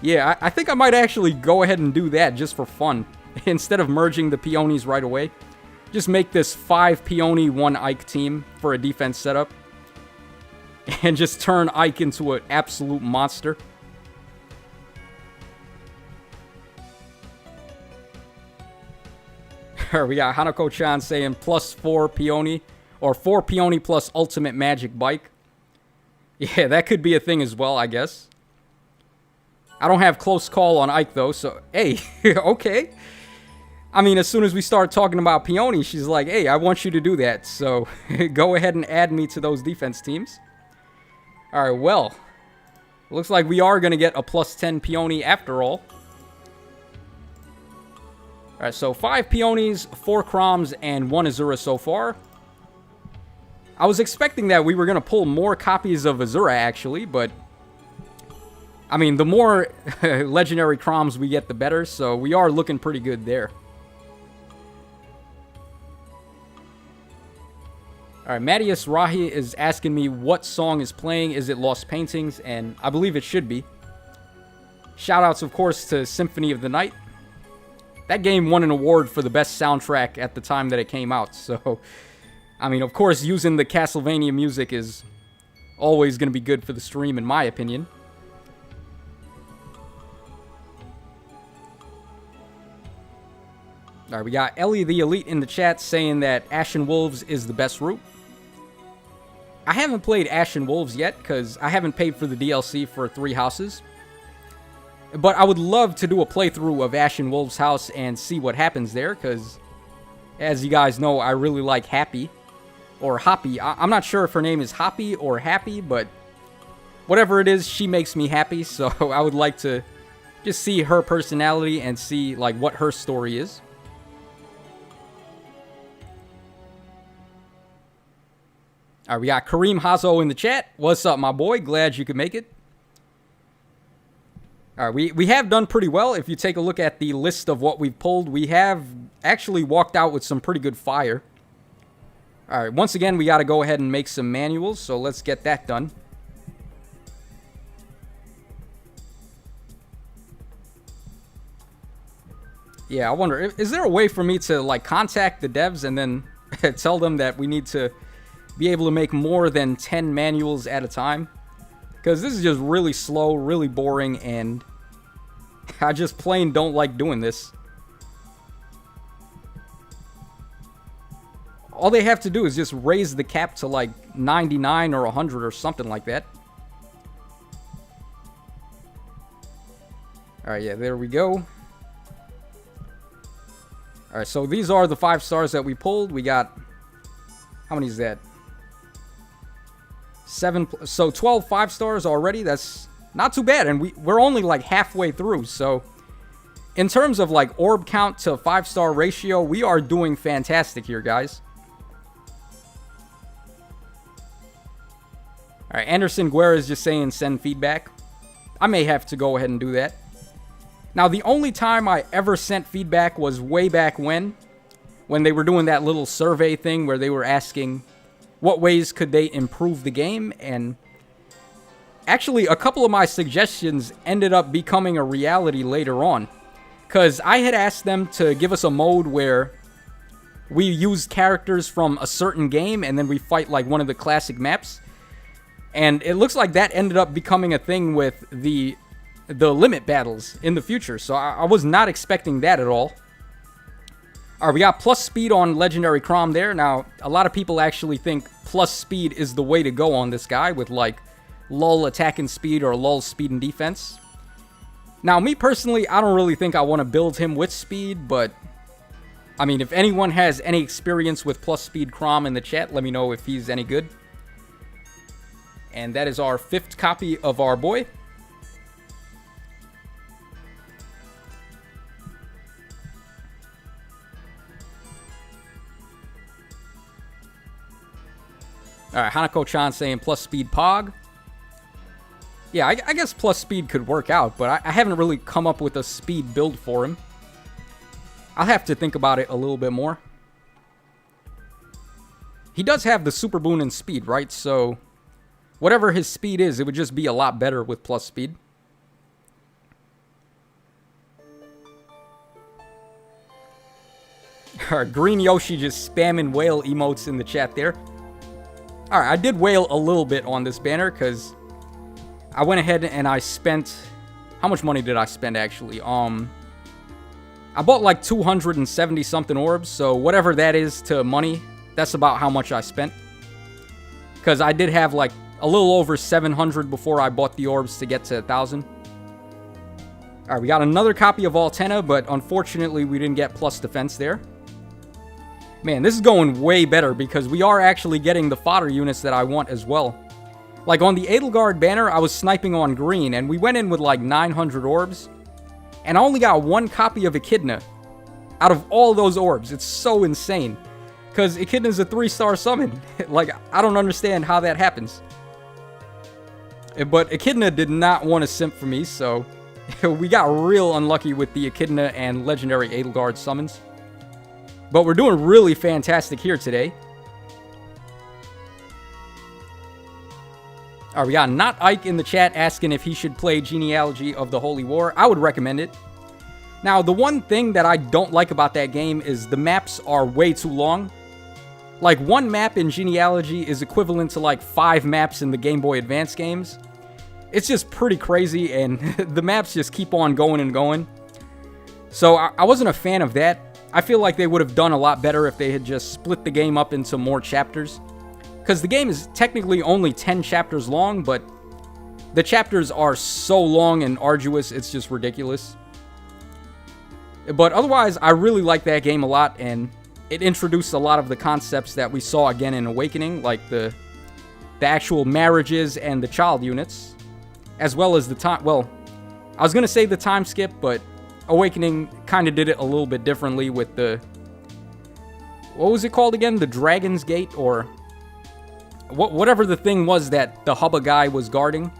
Yeah, I think I might actually go ahead and do that just for fun. Instead of merging the Peonies right away. Just make this 5 Peony, 1 Ike team for a defense setup. And just turn Ike into an absolute monster. We got Hanako-chan saying plus 4 Peony. Or 4 Peony plus Ultimate Magic Bike. Yeah, that could be a thing as well, I guess. I don't have close call on Ike, though, so... Hey, okay. I mean, as soon as we start talking about Peony, she's like, hey, I want you to do that. So, go ahead and add me to those defense teams. Alright, well. Looks like we are going to get a plus 10 Peony after all. Alright, so 5 Peonies, 4 Chroms, and 1 Azura so far. I was expecting that we were going to pull more copies of Azura, actually, but... I mean, the more Legendary Chroms we get, the better, so we are looking pretty good there. Alright, Mattias Rahi is asking me what song is playing. Is it Lost Paintings? And I believe it should be. Shoutouts, of course, to Symphony of the Night. That game won an award for the best soundtrack at the time that it came out, so... I mean, of course, using the Castlevania music is always going to be good for the stream, in my opinion. Alright, we got Ellie the Elite in the chat saying that Ashen Wolves is the best route. I haven't played Ashen Wolves yet, because I haven't paid for the DLC for 3 houses. But I would love to do a playthrough of Ashen Wolves House and see what happens there, because, as you guys know, I really like Happy. Or Hoppy. I'm not sure if her name is Hoppy or Happy, but whatever it is, she makes me happy, so I would like to just see her personality and see, like, what her story is. Alright, we got Kareem Hazo in the chat. What's up, my boy? Glad you could make it. Alright, we have done pretty well. If you take a look at the list of what we've pulled, we have actually walked out with some pretty good fire. Alright, once again, we got to go ahead and make some manuals, so let's get that done. Yeah, I wonder, is there a way for me to, like, contact the devs and then tell them that we need to be able to make more than 10 manuals at a time? Because this is just really slow, really boring, and I just plain don't like doing this. All they have to do is just raise the cap to like 99 or 100 or something like that. Alright, yeah, there we go. Alright, so these are the 5 stars that we pulled. We got... How many is that? 7... So 12 5 stars already. That's not too bad. And we're only like halfway through. So in terms of like orb count to 5-star ratio, we are doing fantastic here, guys. Alright, Anderson Guerra is just saying send feedback. I may have to go ahead and do that. Now, the only time I ever sent feedback was way back when they were doing that little survey thing where they were asking what ways could they improve the game, and actually a couple of my suggestions ended up becoming a reality later on. Because I had asked them to give us a mode where we use characters from a certain game and then we fight like one of the classic maps. And it looks like that ended up becoming a thing with the limit battles in the future. So I was not expecting that at all. Alright, we got plus speed on Legendary Chrom there. Now, a lot of people actually think plus speed is the way to go on this guy with like lull attack and speed or lull speed and defense. Now, me personally, I don't really think I want to build him with speed, but I mean, if anyone has any experience with plus speed Chrom in the chat, let me know if he's any good. And that is our 5th copy of our boy. Alright, Hanako-chan saying plus speed Pog. Yeah, I guess plus speed could work out, but I haven't really come up with a speed build for him. I'll have to think about it a little bit more. He does have the Super Boon and speed, right? So whatever his speed is, it would just be a lot better with plus speed. Alright, Green Yoshi just spamming whale emotes in the chat there. Alright, I did whale a little bit on this banner because I went ahead and I spent... How much money did I spend, actually? I bought like 270 something orbs, so whatever that is to money, that's about how much I spent. Because I did have like a little over 700 before I bought the orbs to get to 1,000. Alright, we got another copy of Altena, but unfortunately we didn't get plus defense there. Man, this is going way better because we are actually getting the fodder units that I want as well. Like on the Edelgard banner, I was sniping on green, and we went in with like 900 orbs, and I only got one copy of Echidna out of all those orbs. It's so insane, because Echidna's a 3-star summon. Like, I don't understand how that happens. But Echidna did not want to simp for me, so we got real unlucky with the Echidna and Legendary Edelgard summons. But we're doing really fantastic here today. Alright, we got Not Ike in the chat asking if he should play Genealogy of the Holy War. I would recommend it. Now, the one thing that I don't like about that game is the maps are way too long. Like, one map in Genealogy is equivalent to like 5 maps in the Game Boy Advance games. It's just pretty crazy, and the maps just keep on going and going. So I wasn't a fan of that. I feel like they would have done a lot better if they had just split the game up into more chapters. Because the game is technically only 10 chapters long, but the chapters are so long and arduous, it's just ridiculous. But otherwise, I really like that game a lot, and it introduced a lot of the concepts that we saw again in Awakening, like the actual marriages and the child units, as well as the time. Well, I was going to say the time skip, but Awakening kind of did it a little bit differently with the... What was it called again? The Dragon's Gate, or... whatever the thing was that the Hubba guy was guarding,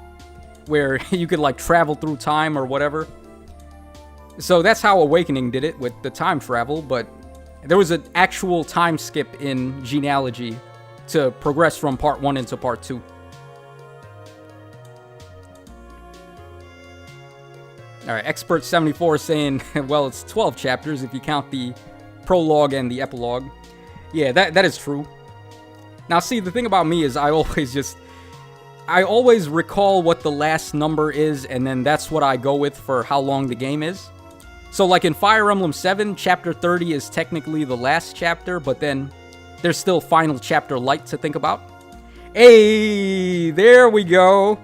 where you could like travel through time or whatever. So that's how Awakening did it with the time travel, but there was an actual time skip in Genealogy to progress from part 1 into part 2. Alright, Expert74 is saying, well, it's 12 chapters if you count the prologue and the epilogue. Yeah, that is true. Now, see, the thing about me is I always recall what the last number is, and then that's what I go with for how long the game is. So, like in Fire Emblem 7, Chapter 30 is technically the last chapter, but then there's still Final Chapter Light to think about. Hey, there we go.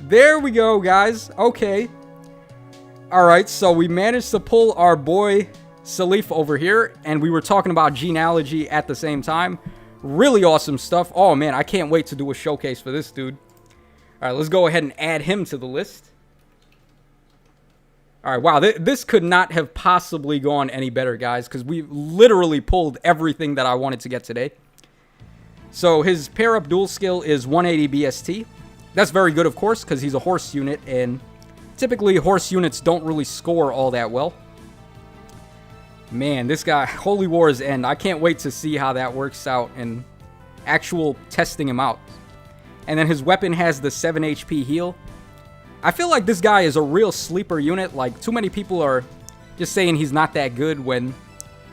There we go, guys. Okay. Alright, so we managed to pull our boy Seliph over here, and we were talking about Genealogy at the same time. Really awesome stuff. Oh, man, I can't wait to do a showcase for this dude. Alright, let's go ahead and add him to the list. Alright, wow, this could not have possibly gone any better, guys, because we literally pulled everything that I wanted to get today. So, his pair-up dual skill is 180 BST. That's very good, of course, because he's a horse unit, and typically horse units don't really score all that well. Man, this guy, Holy War's End, I can't wait to see how that works out and actual testing him out. And then his weapon has the 7 HP heal. I feel like this guy is a real sleeper unit. Like, too many people are just saying he's not that good when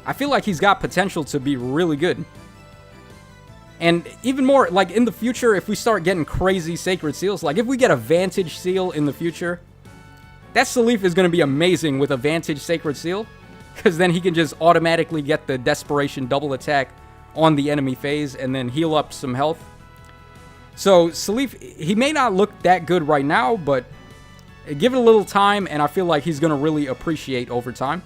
I feel like he's got potential to be really good. And even more, like, in the future, if we start getting crazy Sacred Seals, like, if we get a Vantage Seal in the future, that Seliph is going to be amazing with a Vantage Sacred Seal. Because then he can just automatically get the Desperation double attack on the enemy phase and then heal up some health. So, Seliph, he may not look that good right now, but give it a little time, and I feel like he's going to really appreciate over time.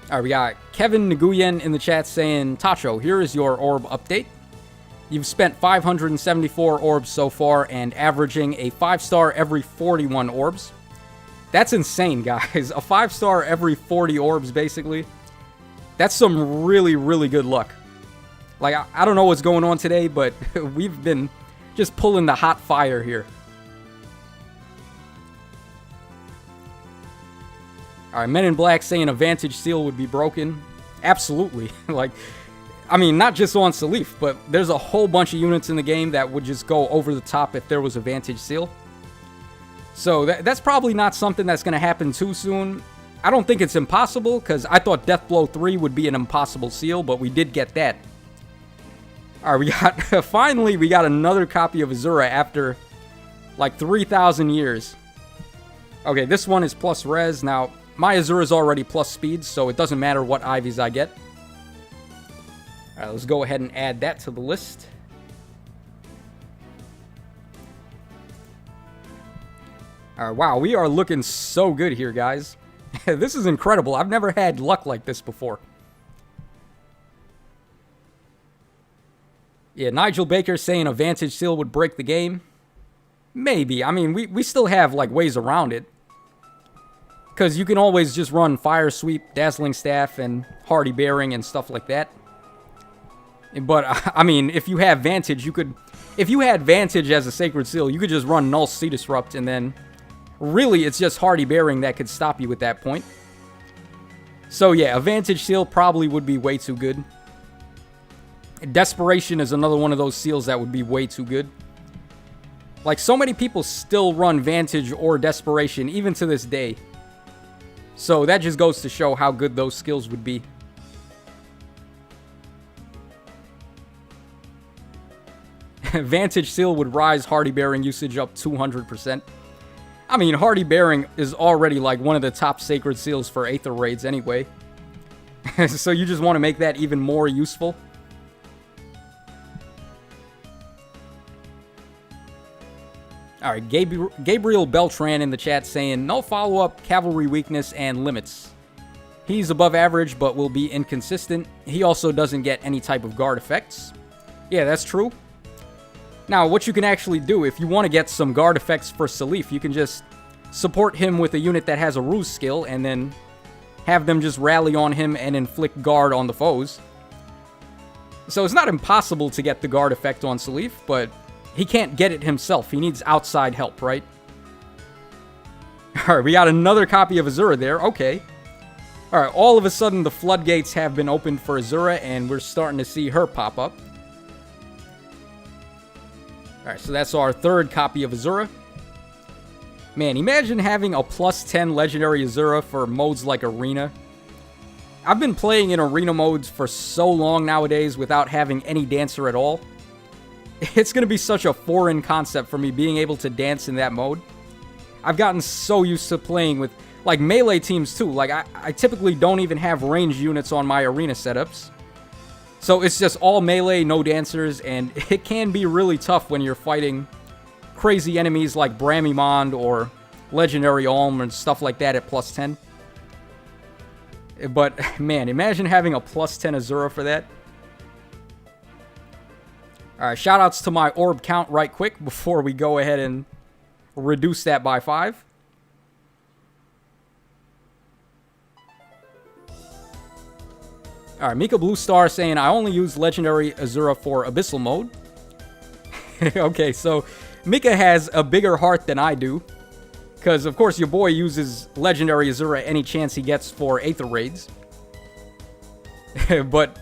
Alright, we got Kevin Nguyen in the chat saying, Tacho, here is your orb update. You've spent 574 orbs so far and averaging a 5-star every 41 orbs. That's insane, guys. A 5-star every 40 orbs, basically. That's some really, really good luck. Like, I don't know what's going on today, but we've been just pulling the hot fire here. Alright, Men in Black saying a Vantage Seal would be broken. Absolutely. Like, I mean, not just on Seliph, but there's a whole bunch of units in the game that would just go over the top if there was a Vantage Seal. So that's probably not something that's going to happen too soon. I don't think it's impossible, because I thought Deathblow 3 would be an impossible seal, but we did get that. Alright, we got, finally, we got another copy of Azura after, like, 3,000 years. Okay, this one is plus res. Now, my Azura is already plus speed, so it doesn't matter what Ivies I get. Alright, let's go ahead and add that to the list. Alright, wow, we are looking so good here, guys. This is incredible. I've never had luck like this before. Yeah, Nigel Baker saying a Vantage Seal would break the game. Maybe. I mean, we still have, like, ways around it. Because you can always just run Fire Sweep, Dazzling Staff, and Hardy Bearing and stuff like that. But, I mean, if you have Vantage, you could... If you had Vantage as a Sacred Seal, you could just run Null Sea Disrupt, and then... Really, it's just Hardy Bearing that could stop you at that point. So, yeah, a Vantage Seal probably would be way too good. Desperation is another one of those seals that would be way too good. Like, so many people still run Vantage or Desperation, even to this day. So that just goes to show how good those skills would be. Vantage Seal would rise Hardy Bearing usage up 200%. I mean, Hardy Bearing is already like one of the top Sacred Seals for Aether Raids anyway. So you just want to make that even more useful. Alright, Gabriel Beltran in the chat saying, no follow-up, cavalry weakness, and limits. He's above average, but will be inconsistent. He also doesn't get any type of guard effects. Yeah, that's true. Now, what you can actually do, if you want to get some guard effects for Seliph, you can just support him with a unit that has a ruse skill, and then have them just rally on him and inflict guard on the foes. So it's not impossible to get the guard effect on Seliph, but... he can't get it himself. He needs outside help, right? Alright, we got another copy of Azura there. Okay. Alright, all of a sudden the floodgates have been opened for Azura, and we're starting to see her pop up. Alright, so that's our third copy of Azura. Man, imagine having a plus 10 Legendary Azura for modes like Arena. I've been playing in Arena modes for so long nowadays without having any dancer at all. It's going to be such a foreign concept for me being able to dance in that mode. I've gotten so used to playing with, like, melee teams too. Like, I typically don't even have ranged units on my arena setups. So it's just all melee, no dancers, and it can be really tough when you're fighting crazy enemies like Bramimond or Legendary Olm and stuff like that at plus 10. But, man, imagine having a plus 10 Azura for that. Alright, shoutouts to my orb count right quick before we go ahead and reduce that by 5. Alright, Mika Blue Star saying, I only use Legendary Azura for Abyssal mode. Okay, so Mika has a bigger heart than I do. Because, of course, your boy uses Legendary Azura any chance he gets for Aether Raids. But...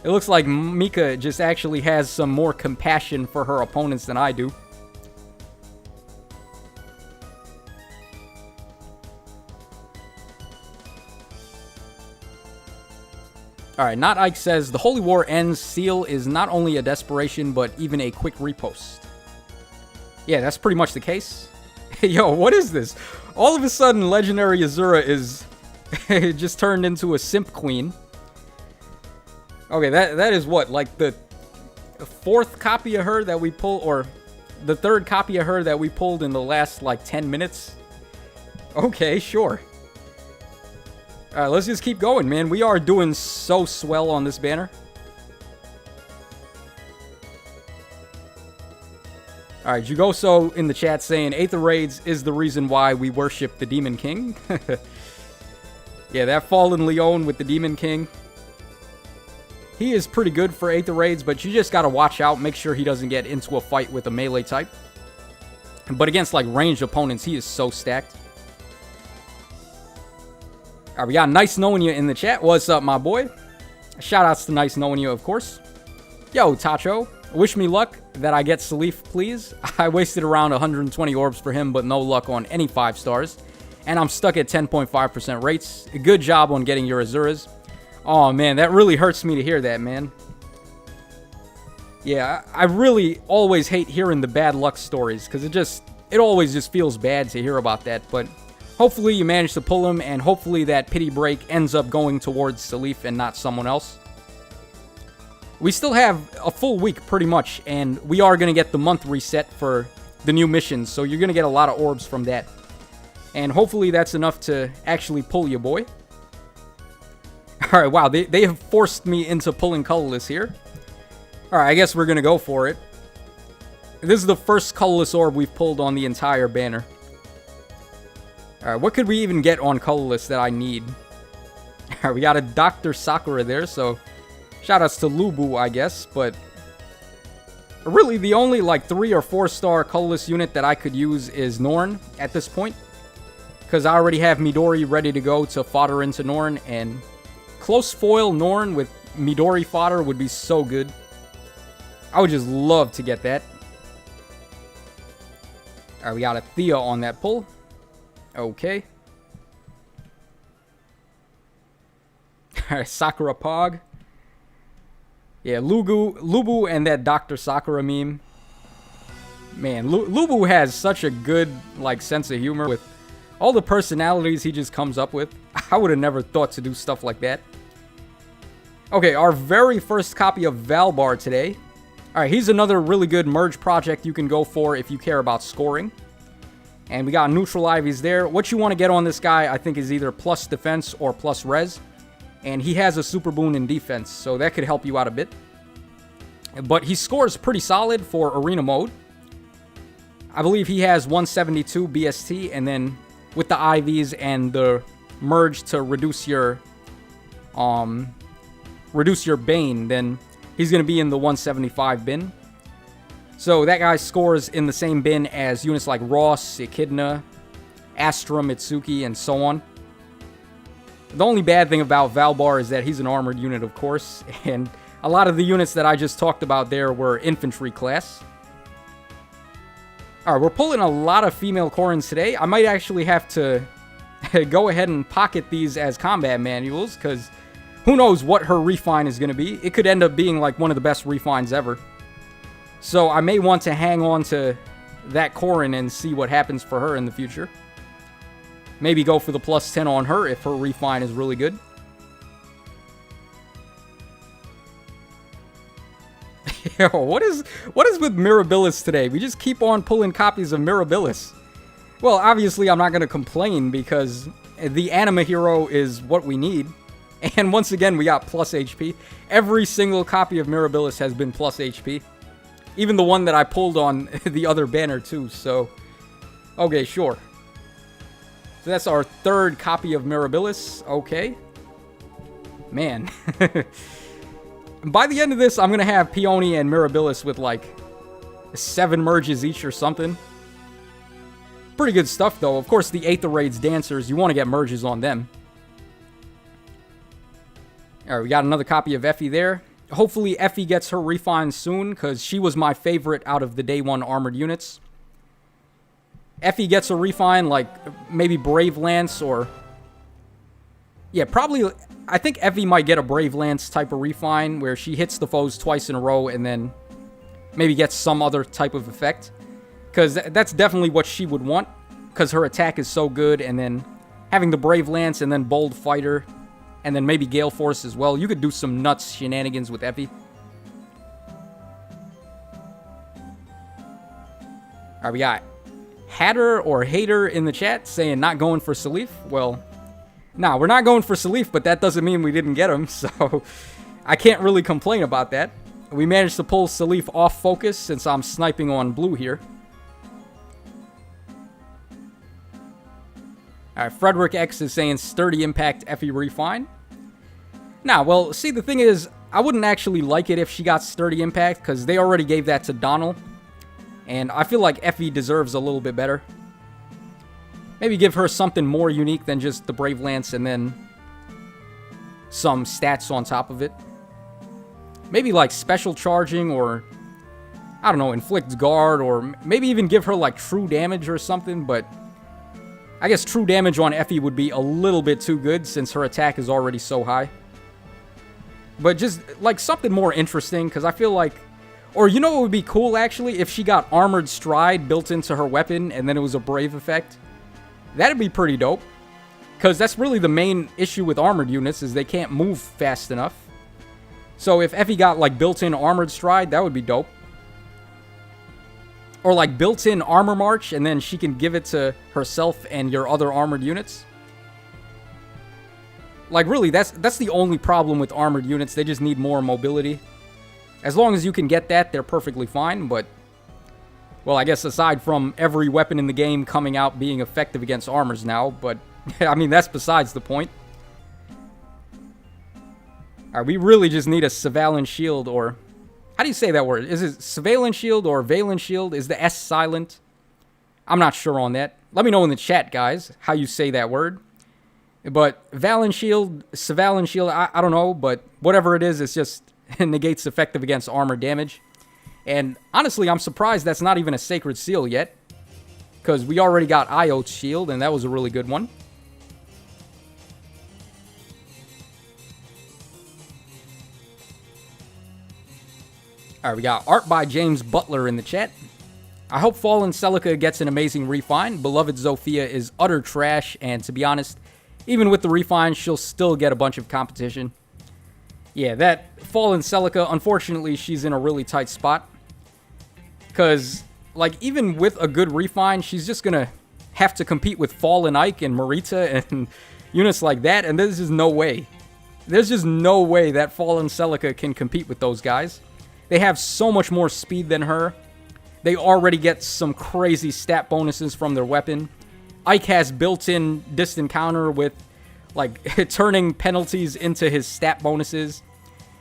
it looks like Mika just actually has some more compassion for her opponents than I do. Alright, Not Ike says, the Holy War Ends seal is not only a desperation, but even a quick repost. Yeah, that's pretty much the case. Yo, what is this? All of a sudden, Legendary Azura is just turned into a simp queen. Okay, that is what, like the fourth copy of her that we pulled, or the third copy of her that we pulled in the last, like, 10 minutes? Okay, sure. Alright, let's just keep going, man. We are doing so swell on this banner. Alright, Jugoso in the chat saying, Aether Raids is the reason why we worship the Demon King. Yeah, that Fallen Leon with the Demon King. He is pretty good for Aether Raids, but you just gotta watch out, make sure he doesn't get into a fight with a melee type. But against, like, ranged opponents, he is so stacked. Alright, we got Nice Knowing You in the chat. What's up, my boy? Shoutouts to Nice Knowing You, of course. Yo, Tacho. Wish me luck that I get Seliph, please. I wasted around 120 orbs for him, but no luck on any 5 stars. And I'm stuck at 10.5% rates. Good job on getting your Azuras. Oh, man, that really hurts me to hear that, man. Yeah, I really always hate hearing the bad luck stories, because it always just feels bad to hear about that, but hopefully you manage to pull them, and hopefully that pity break ends up going towards Seliph and not someone else. We still have a full week, pretty much, and we are going to get the month reset for the new missions, so you're going to get a lot of orbs from that. And hopefully that's enough to actually pull you, boy. Alright, wow, they have forced me into pulling Colorless here. Alright, I guess we're gonna go for it. This is the first colorless orb we've pulled on the entire banner. Alright, what could we even get on colorless that I need? Alright, we got a Dr. Sakura there, so shoutouts to Lubu, I guess, but really the only like 3 or 4 star colorless unit that I could use is Norn at this point, because I already have Midori ready to go to fodder into Norn, and close foil Norn with Midori fodder would be so good. I would just love to get that. Alright, we got a Thea on that pull. Okay. Alright, Sakura Pog. Yeah, Lubu and that Dr. Sakura meme. Man, Lubu has such a good, like, sense of humor with all the personalities he just comes up with. I would have never thought to do stuff like that. Okay, our very first copy of Valbar today. Alright, he's another really good merge project you can go for if you care about scoring. And we got neutral Ivies there. What you want to get on this guy, I think, is either plus defense or plus res. And he has a super boon in defense, so that could help you out a bit. But he scores pretty solid for arena mode. I believe he has 172 BST, and then with the IVs and the merge to reduce your Bane, then he's going to be in the 175 bin. So that guy scores in the same bin as units like Ross, Echidna, Astra, Mitsuki, and so on. The only bad thing about Valbar is that he's an armored unit, of course, and a lot of the units that I just talked about there were infantry class. Alright, we're pulling a lot of female Corins today. I might actually have to go ahead and pocket these as combat manuals, because who knows what her refine is going to be. It could end up being like one of the best refines ever. So I may want to hang on to that Corin and see what happens for her in the future. Maybe go for the plus 10 on her if her refine is really good. Yo, what is with Mirabilis today? We just keep on pulling copies of Mirabilis. Well, obviously I'm not going to complain because the anima hero is what we need. And once again, we got plus HP. Every single copy of Mirabilis has been plus HP. Even the one that I pulled on the other banner too, so... Okay, sure. So that's our third copy of Mirabilis. Okay. Man. By the end of this, I'm going to have Peony and Mirabilis with like 7 merges each or something. Pretty good stuff though. Of course, the Aether Raids Dancers, you want to get merges on them. Alright, we got another copy of Effie there. Hopefully Effie gets her refine soon, because she was my favorite out of the day 1 armored units. Effie gets a refine, like maybe Brave Lance or... Yeah, probably... I think Effie might get a Brave Lance type of refine, where she hits the foes twice in a row and then maybe gets some other type of effect. Because that's definitely what she would want, because her attack is so good, and then having the Brave Lance and then Bold Fighter... And then maybe Gale Force as well. You could do some nuts shenanigans with Effie. Alright, we got Hatter or Hater in the chat saying not going for Seliph. Well, nah, we're not going for Seliph, but that doesn't mean we didn't get him. So, I can't really complain about that. We managed to pull Seliph off focus since I'm sniping on blue here. Alright, Frederick X is saying Sturdy Impact Effie Refine. Nah, well, see, the thing is, I wouldn't actually like it if she got Sturdy Impact, because they already gave that to Donald. And I feel like Effie deserves a little bit better. Maybe give her something more unique than just the Brave Lance and then some stats on top of it. Maybe like Special Charging or, I don't know, Inflict Guard, or maybe even give her like True Damage or something, but... I guess True Damage on Effie would be a little bit too good since her attack is already so high. But just, like, something more interesting, because I feel like... Or, you know what would be cool, actually? If she got Armored Stride built into her weapon, and then it was a Brave effect. That'd be pretty dope. Because that's really the main issue with armored units, is they can't move fast enough. So if Effie got, like, built-in Armored Stride, that would be dope. Or, like, built-in Armor March, and then she can give it to herself and your other armored units. Like, really, that's the only problem with armored units. They just need more mobility. As long as you can get that, they're perfectly fine, but... Well, I guess aside from every weapon in the game coming out being effective against armors now, but... I mean, that's besides the point. Alright, we really just need a Surveillance Shield, or... How do you say that word? Is it Surveillance Shield or Valence Shield? Is the S silent? I'm not sure on that. Let me know in the chat, guys, how you say that word. But Valence Shield, Surveillance Shield, I don't know, but whatever it is, it's just negates effective against armor damage. And honestly, I'm surprised that's not even a Sacred Seal yet, because we already got Iote's Shield, and that was a really good one. Alright, we got art by James Butler in the chat. I hope Fallen Celica gets an amazing refine. Beloved Zofia is utter trash, and to be honest, even with the refine, she'll still get a bunch of competition. Yeah, that Fallen Celica, unfortunately, she's in a really tight spot. Because, like, even with a good refine, she's just gonna have to compete with Fallen Ike and Marita and units like that, and there's just no way. There's just no way that Fallen Celica can compete with those guys. They have so much more speed than her. They already get some crazy stat bonuses from their weapon. Ike has built-in distant counter with, like, turning penalties into his stat bonuses.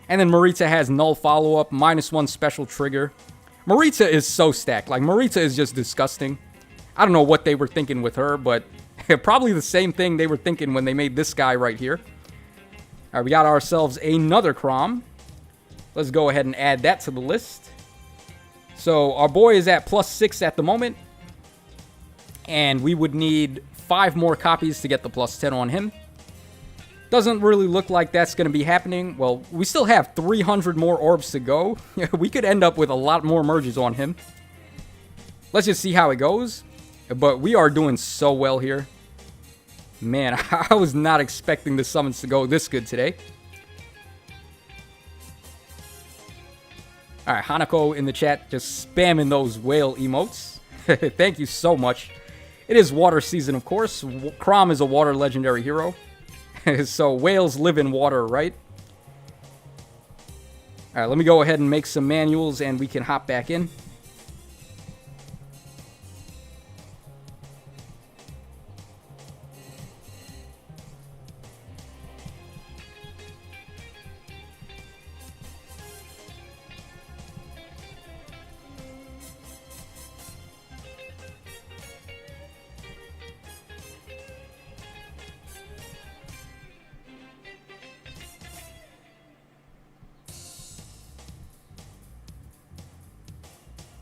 And then Marita has null follow-up, -1 special trigger. Marita is so stacked. Like, Marita is just disgusting. I don't know what they were thinking with her, but probably the same thing they were thinking when they made this guy right here. Alright, we got ourselves another Chrom. Let's go ahead and add that to the list. So, our boy is at +6 at the moment. And we would need 5 more copies to get the +10 on him. Doesn't really look like that's going to be happening. Well, we still have 300 more orbs to go. We could end up with a lot more merges on him. Let's just see how it goes. But we are doing so well here. Man, I was not expecting the summons to go this good today. Alright, Hanako in the chat just spamming those whale emotes. Thank you so much. It is water season, of course. Chrom is a water legendary hero. So whales live in water, right? Alright, let me go ahead and make some manuals and we can hop back in.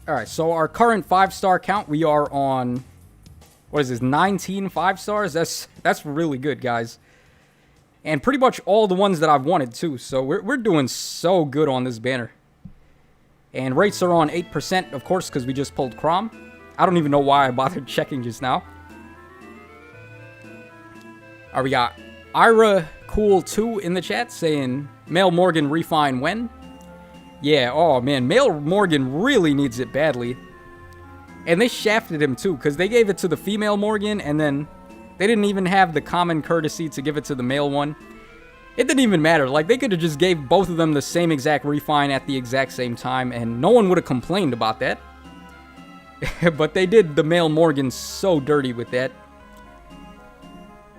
Alright, so our current 5-star count, we are on, what is this, 19 5-stars? That's really good, guys. And pretty much all the ones that I've wanted, too. So we're doing so good on this banner. And rates are on 8%, of course, because we just pulled Chrom. I don't even know why I bothered checking just now. Alright, we got Ira Cool 2 in the chat saying, Male Morgan refine when? Yeah, oh man, Male Morgan really needs it badly. And they shafted him too, because they gave it to the female Morgan, and then they didn't even have the common courtesy to give it to the male one. It didn't even matter, like they could have just gave both of them the same exact refine at the exact same time, and no one would have complained about that. But they did the male Morgan so dirty with that.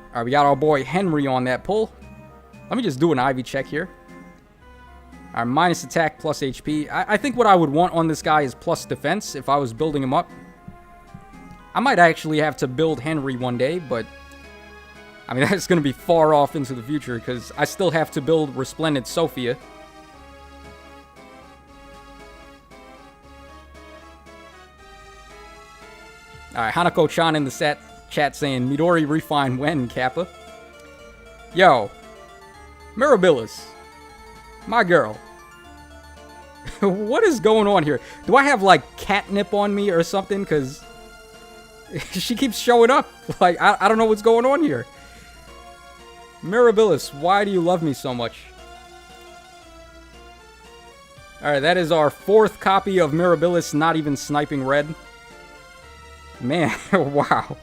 Alright, we got our boy Henry on that pull. Let me just do an Ivy check here. Our minus attack plus HP. I think what I would want on this guy is plus defense if I was building him up. I might actually have to build Henry one day, but I mean, that's going to be far off into the future because I still have to build Resplendent Sophia. Alright, Hanako-chan in the chat saying, Midori refine when, Kappa? Yo, Mirabilis. My girl. What is going on here? Do I have, like, catnip on me or something? Because she keeps showing up. Like, I don't know what's going on here. Mirabilis, why do you love me so much? Alright, that is our 4th copy of Mirabilis, not even sniping red. Man, wow.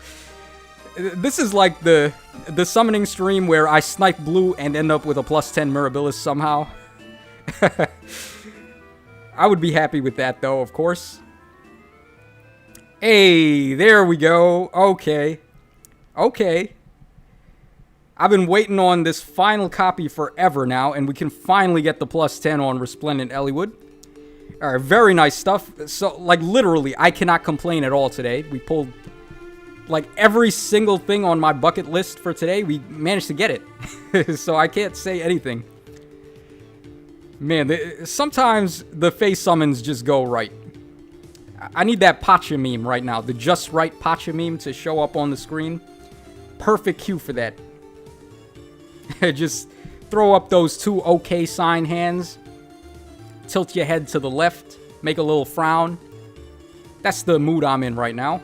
This is like the summoning stream where I snipe blue and end up with a +10 Mirabilis somehow. I would be happy with that, though, of course. Hey, there we go. Okay. Okay. I've been waiting on this final copy forever now, and we can finally get the +10 on Resplendent Eliwood. Alright, very nice stuff. So, like, literally, I cannot complain at all today. We pulled, like, every single thing on my bucket list for today. We managed to get it. So I can't say anything. Man, sometimes the face summons just go right. I need that Pacha meme right now. The just right Pacha meme to show up on the screen. Perfect cue for that. Just throw up those two okay sign hands. Tilt your head to the left. Make a little frown. That's the mood I'm in right now.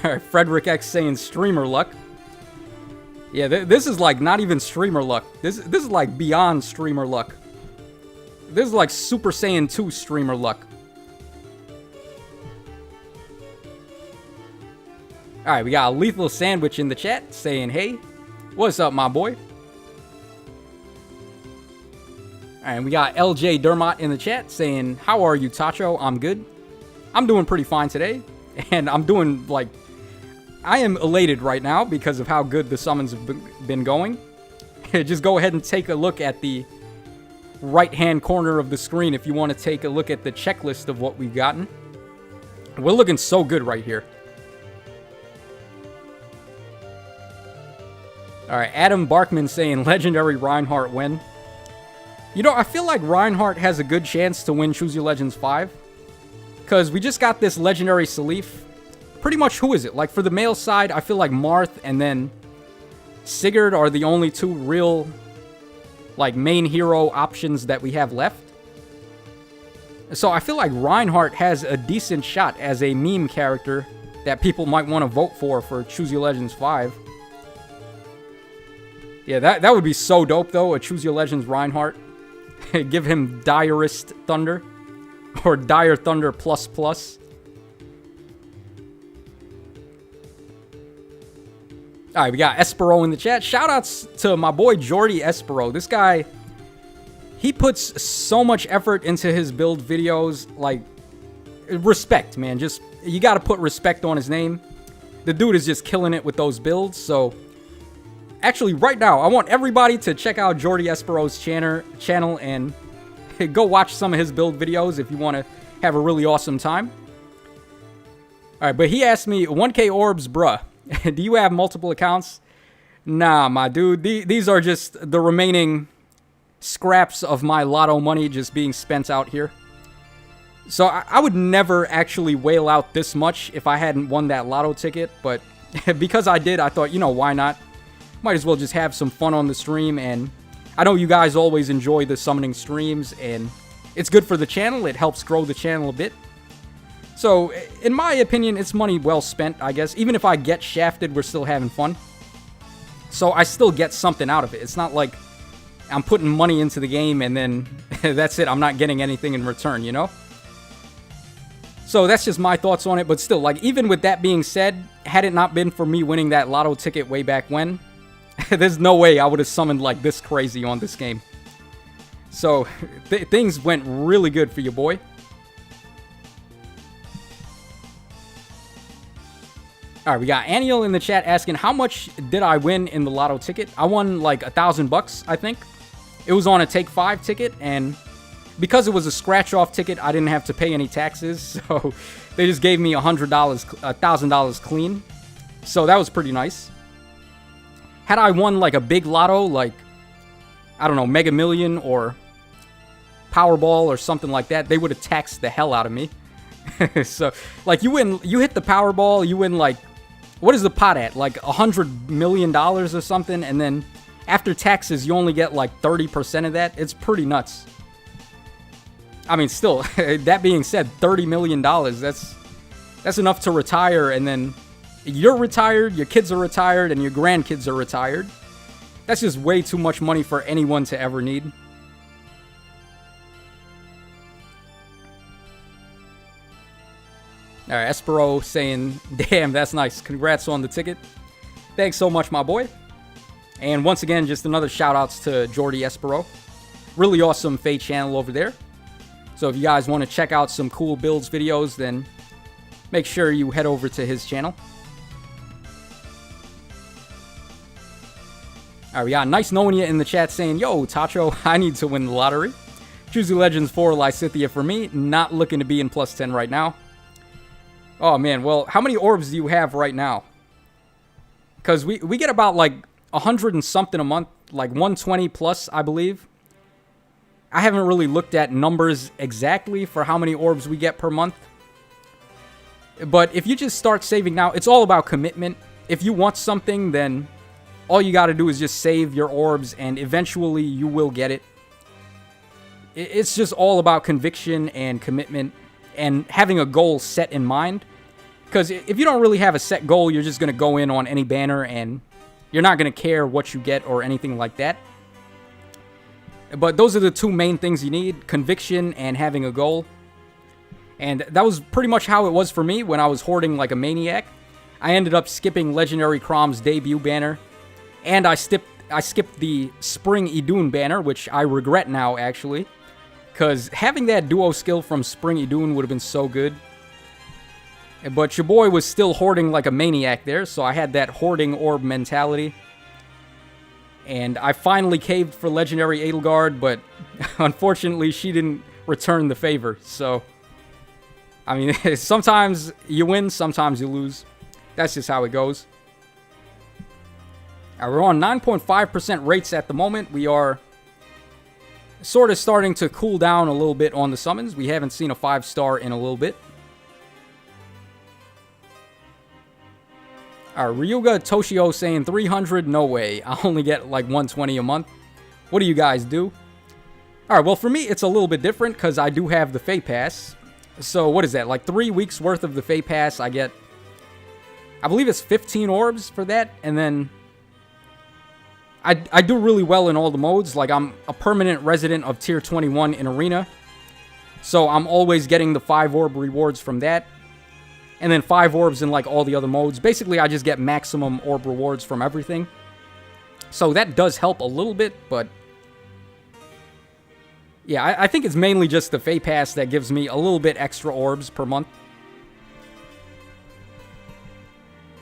Alright, Frederick X saying streamer luck. Yeah, this is like not even streamer luck. This is like beyond streamer luck. This is like Super Saiyan 2 streamer luck. Alright, we got a Lethal Sandwich in the chat saying, hey, what's up, my boy? Alright, we got LJ Dermot in the chat saying, how are you, Tacho? I'm good. I'm doing pretty fine today. And I'm doing, like, I am elated right now because of how good the summons have been going. Just go ahead and take a look at the right-hand corner of the screen if you want to take a look at the checklist of what we've gotten. We're looking so good right here. Alright, Adam Barkman saying Legendary Reinhardt win. You know, I feel like Reinhardt has a good chance to win Choose Your Legends 5. Because we just got this Legendary Seliph. Pretty much, who is it? Like, for the male side, I feel like Marth and then Sigurd are the only two real, like, main hero options that we have left. So I feel like Reinhardt has a decent shot as a meme character that people might want to vote for Choose Your Legends 5. Yeah, that would be so dope, though, a Choose Your Legends Reinhardt. Give him Direst Thunder. Or Dire Thunder ++. Alright, we got Espero in the chat. Shoutouts to my boy Jordy Espero. This guy, he puts so much effort into his build videos. Like, respect, man. Just, you gotta put respect on his name. The dude is just killing it with those builds, so... Actually, right now, I want everybody to check out Jordy Espero's channel and go watch some of his build videos if you want to have a really awesome time. Alright, but he asked me, 1K Orbs, bruh, do you have multiple accounts? Nah, my dude. These are just the remaining scraps of my lotto money just being spent out here. So I would never actually whale out this much if I hadn't won that lotto ticket, but because I did, I thought, you know, why not? Might as well just have some fun on the stream, and I know you guys always enjoy the summoning streams, and it's good for the channel. It helps grow the channel a bit. So, in my opinion, it's money well spent, I guess. Even if I get shafted, we're still having fun. So, I still get something out of it. It's not like I'm putting money into the game, and then that's it. I'm not getting anything in return, you know? So, that's just my thoughts on it. But still, like, even with that being said, had it not been for me winning that lotto ticket way back when, there's no way I would have summoned like this crazy on this game. So, things went really good for your boy. Alright, we got Aniel in the chat asking, how much did I win in the lotto ticket? I won like $1,000, I think. It was on a Take 5 ticket, and because it was a scratch-off ticket, I didn't have to pay any taxes, so they just gave me $1,000 clean. So that was pretty nice. Had I won, like, a big lotto, like, I don't know, Mega Million or Powerball or something like that, they would have taxed the hell out of me. So, like, you hit the Powerball, you win, like, what is the pot at? Like, $100 million or something, and then after taxes, you only get, like, 30% of that. It's pretty nuts. I mean, still, that being said, $30 million, that's enough to retire, and then... You're retired, your kids are retired, and your grandkids are retired. That's just way too much money for anyone to ever need. Alright, Espero saying, damn, that's nice. Congrats on the ticket. Thanks so much, my boy. And once again, just another shout-outs to Jordy Espero. Really awesome Faye channel over there. So if you guys want to check out some cool builds videos, then make sure you head over to his channel. Alright, we got Nice Knowing You in the chat saying, yo, Tacho, I need to win the lottery. Choose the Legends 4 Lysithea for me. Not looking to be in plus 10 right now. Oh, man. Well, how many orbs do you have right now? Because we get about, like, 100 and something a month. Like, 120 plus, I believe. I haven't really looked at numbers exactly for how many orbs we get per month. But if you just start saving now, it's all about commitment. If you want something, then all you got to do is just save your orbs, and eventually you will get it. It's just all about conviction and commitment and having a goal set in mind. Because if you don't really have a set goal, you're just going to go in on any banner and you're not going to care what you get or anything like that. But those are the two main things you need, conviction and having a goal. And that was pretty much how it was for me when I was hoarding like a maniac. I ended up skipping Legendary Chrom's debut banner. And I skipped the Spring Idun banner, which I regret now, actually. Because having that duo skill from Spring Idun would have been so good. But your boy was still hoarding like a maniac there, so I had that hoarding orb mentality. And I finally caved for Legendary Edelgard, but unfortunately she didn't return the favor. So, I mean, sometimes you win, sometimes you lose. That's just how it goes. We're on 9.5% rates at the moment. We are sort of starting to cool down a little bit on the summons. We haven't seen a 5-star in a little bit. Alright, Ryuga Toshio saying 300, no way. I only get like 120 a month. What do you guys do? Alright, well for me it's a little bit different because I do have the Fae Pass. So what is that? Like 3 weeks worth of the Fae Pass. I get, I believe it's 15 orbs for that. And then I do really well in all the modes. Like, I'm a permanent resident of Tier 21 in Arena. So I'm always getting the 5 orb rewards from that. And then 5 orbs in, like, all the other modes. Basically, I just get maximum orb rewards from everything. So that does help a little bit, but yeah, I think it's mainly just the Fae Pass that gives me a little bit extra orbs per month.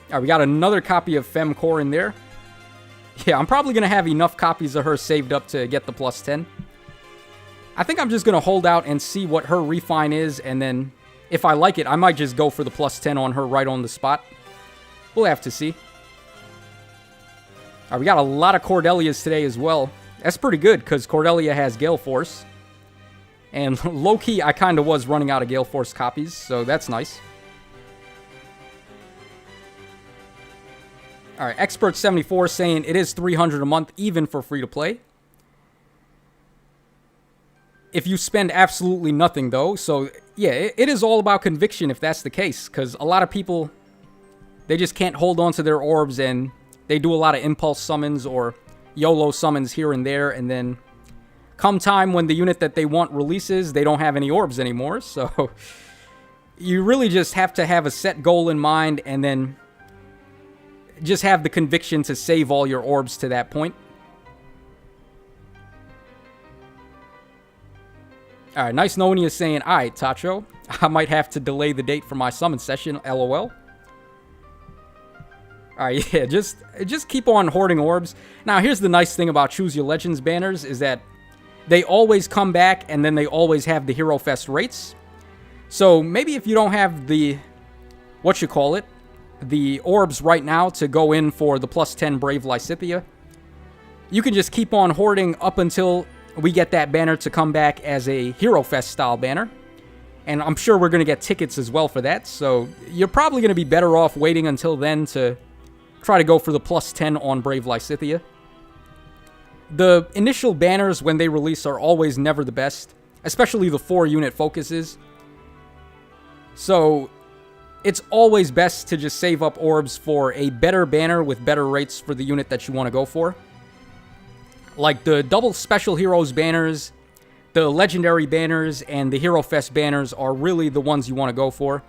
Alright, we got another copy of Femcore in there. Yeah, I'm probably going to have enough copies of her saved up to get the plus 10. I think I'm just going to hold out and see what her refine is, and then if I like it, I might just go for the plus 10 on her right on the spot. We'll have to see. Alright, we got a lot of Cordelias today as well. That's pretty good, because Cordelia has Gale Force. And low-key, I kind of was running out of Gale Force copies, so that's nice. Alright, Expert74 saying it is 300 a month, even for free-to-play. If you spend absolutely nothing, though. So, yeah, it is all about conviction if that's the case. Because a lot of people, they just can't hold on to their orbs, and they do a lot of impulse summons or YOLO summons here and there. And then come time when the unit that they want releases, they don't have any orbs anymore. So, you really just have to have a set goal in mind, and then just have the conviction to save all your orbs to that point. Alright, Nice Knowing You saying, alright, Tacho, I might have to delay the date for my summon session, lol. Alright, yeah, just keep on hoarding orbs. Now, here's the nice thing about Choose Your Legends banners, is that they always come back, and then they always have the Hero Fest rates. So, maybe if you don't have the, the orbs right now to go in for the plus 10 Brave Lysithea, you can just keep on hoarding up until we get that banner to come back as a Hero Fest style banner. And I'm sure we're going to get tickets as well for that. So you're probably going to be better off waiting until then to try to go for the plus 10 on Brave Lysithea. The initial banners when they release are always never the best, especially the 4-unit focuses. So it's always best to just save up orbs for a better banner with better rates for the unit that you want to go for. Like the double special heroes banners, the legendary banners, and the Hero Fest banners are really the ones you want to go for.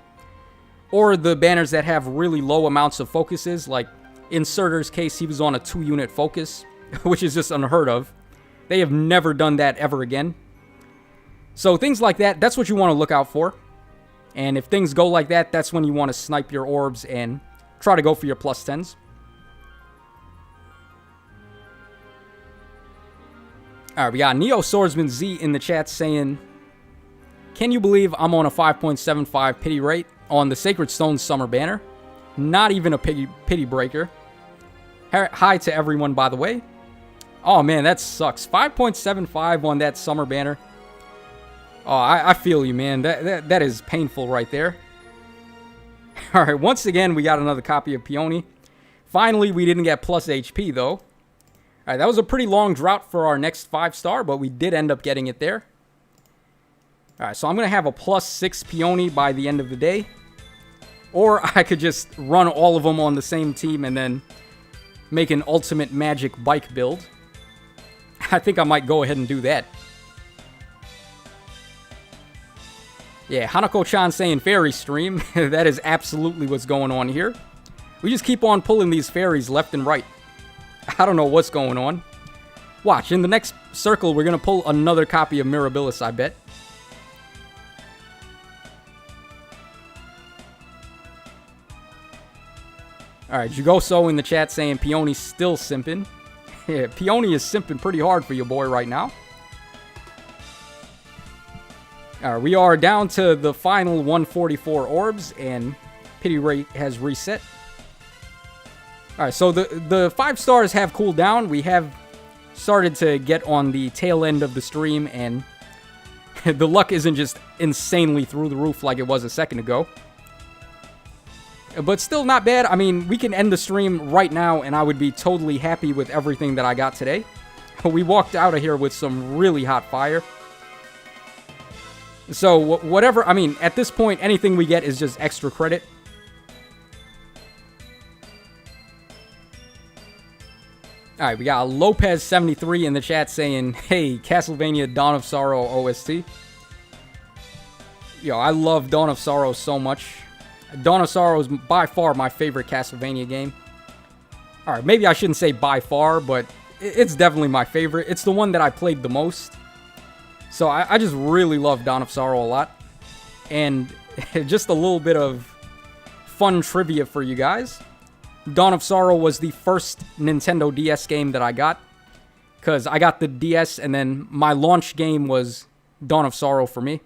Or the banners that have really low amounts of focuses, like in Surtur's case, he was on a 2-unit focus, which is just unheard of. They have never done that ever again. So things like that, that's what you want to look out for. And if things go like that, that's when you want to snipe your orbs and try to go for your plus 10s. Alright, we got Neo Swordsman Z in the chat saying, can you believe I'm on a 5.75 pity rate on the Sacred Stone Summer banner? Not even a pity breaker. Hi to everyone, by the way. Oh man, that sucks. 5.75 on that summer banner. Oh, I feel you, man. That is painful right there. Alright, once again, we got another copy of Peony. Finally, we didn't get plus HP, though. Alright, that was a pretty long drought for our next 5-star, but we did end up getting it there. Alright, so I'm going to have a plus 6 Peony by the end of the day. Or I could just run all of them on the same team and then make an ultimate magic bike build. I think I might go ahead and do that. Yeah, Hanako-chan saying fairy stream. That is absolutely what's going on here. We just keep on pulling these fairies left and right. I don't know what's going on. Watch, in the next circle, we're going to pull another copy of Mirabilis, I bet. Alright, Jugoso in the chat saying Peony's still simping. Yeah, Peony is simping pretty hard for your boy right now. Alright, we are down to the final 144 orbs, and pity rate has reset. Alright, so the 5 stars have cooled down. We have started to get on the tail end of the stream, and the luck isn't just insanely through the roof like it was a second ago. But still not bad. I mean, we can end the stream right now, and I would be totally happy with everything that I got today. We walked out of here with some really hot fire. So, whatever, I mean, at this point, anything we get is just extra credit. Alright, we got Lopez73 in the chat saying, hey, Castlevania Dawn of Sorrow OST. Yo, I love Dawn of Sorrow so much. Dawn of Sorrow is by far my favorite Castlevania game. Alright, maybe I shouldn't say by far, but it's definitely my favorite. It's the one that I played the most. So I just really love Dawn of Sorrow a lot. And just a little bit of fun trivia for you guys. Dawn of Sorrow was the first Nintendo DS game that I got. Because I got the DS and then my launch game was Dawn of Sorrow for me.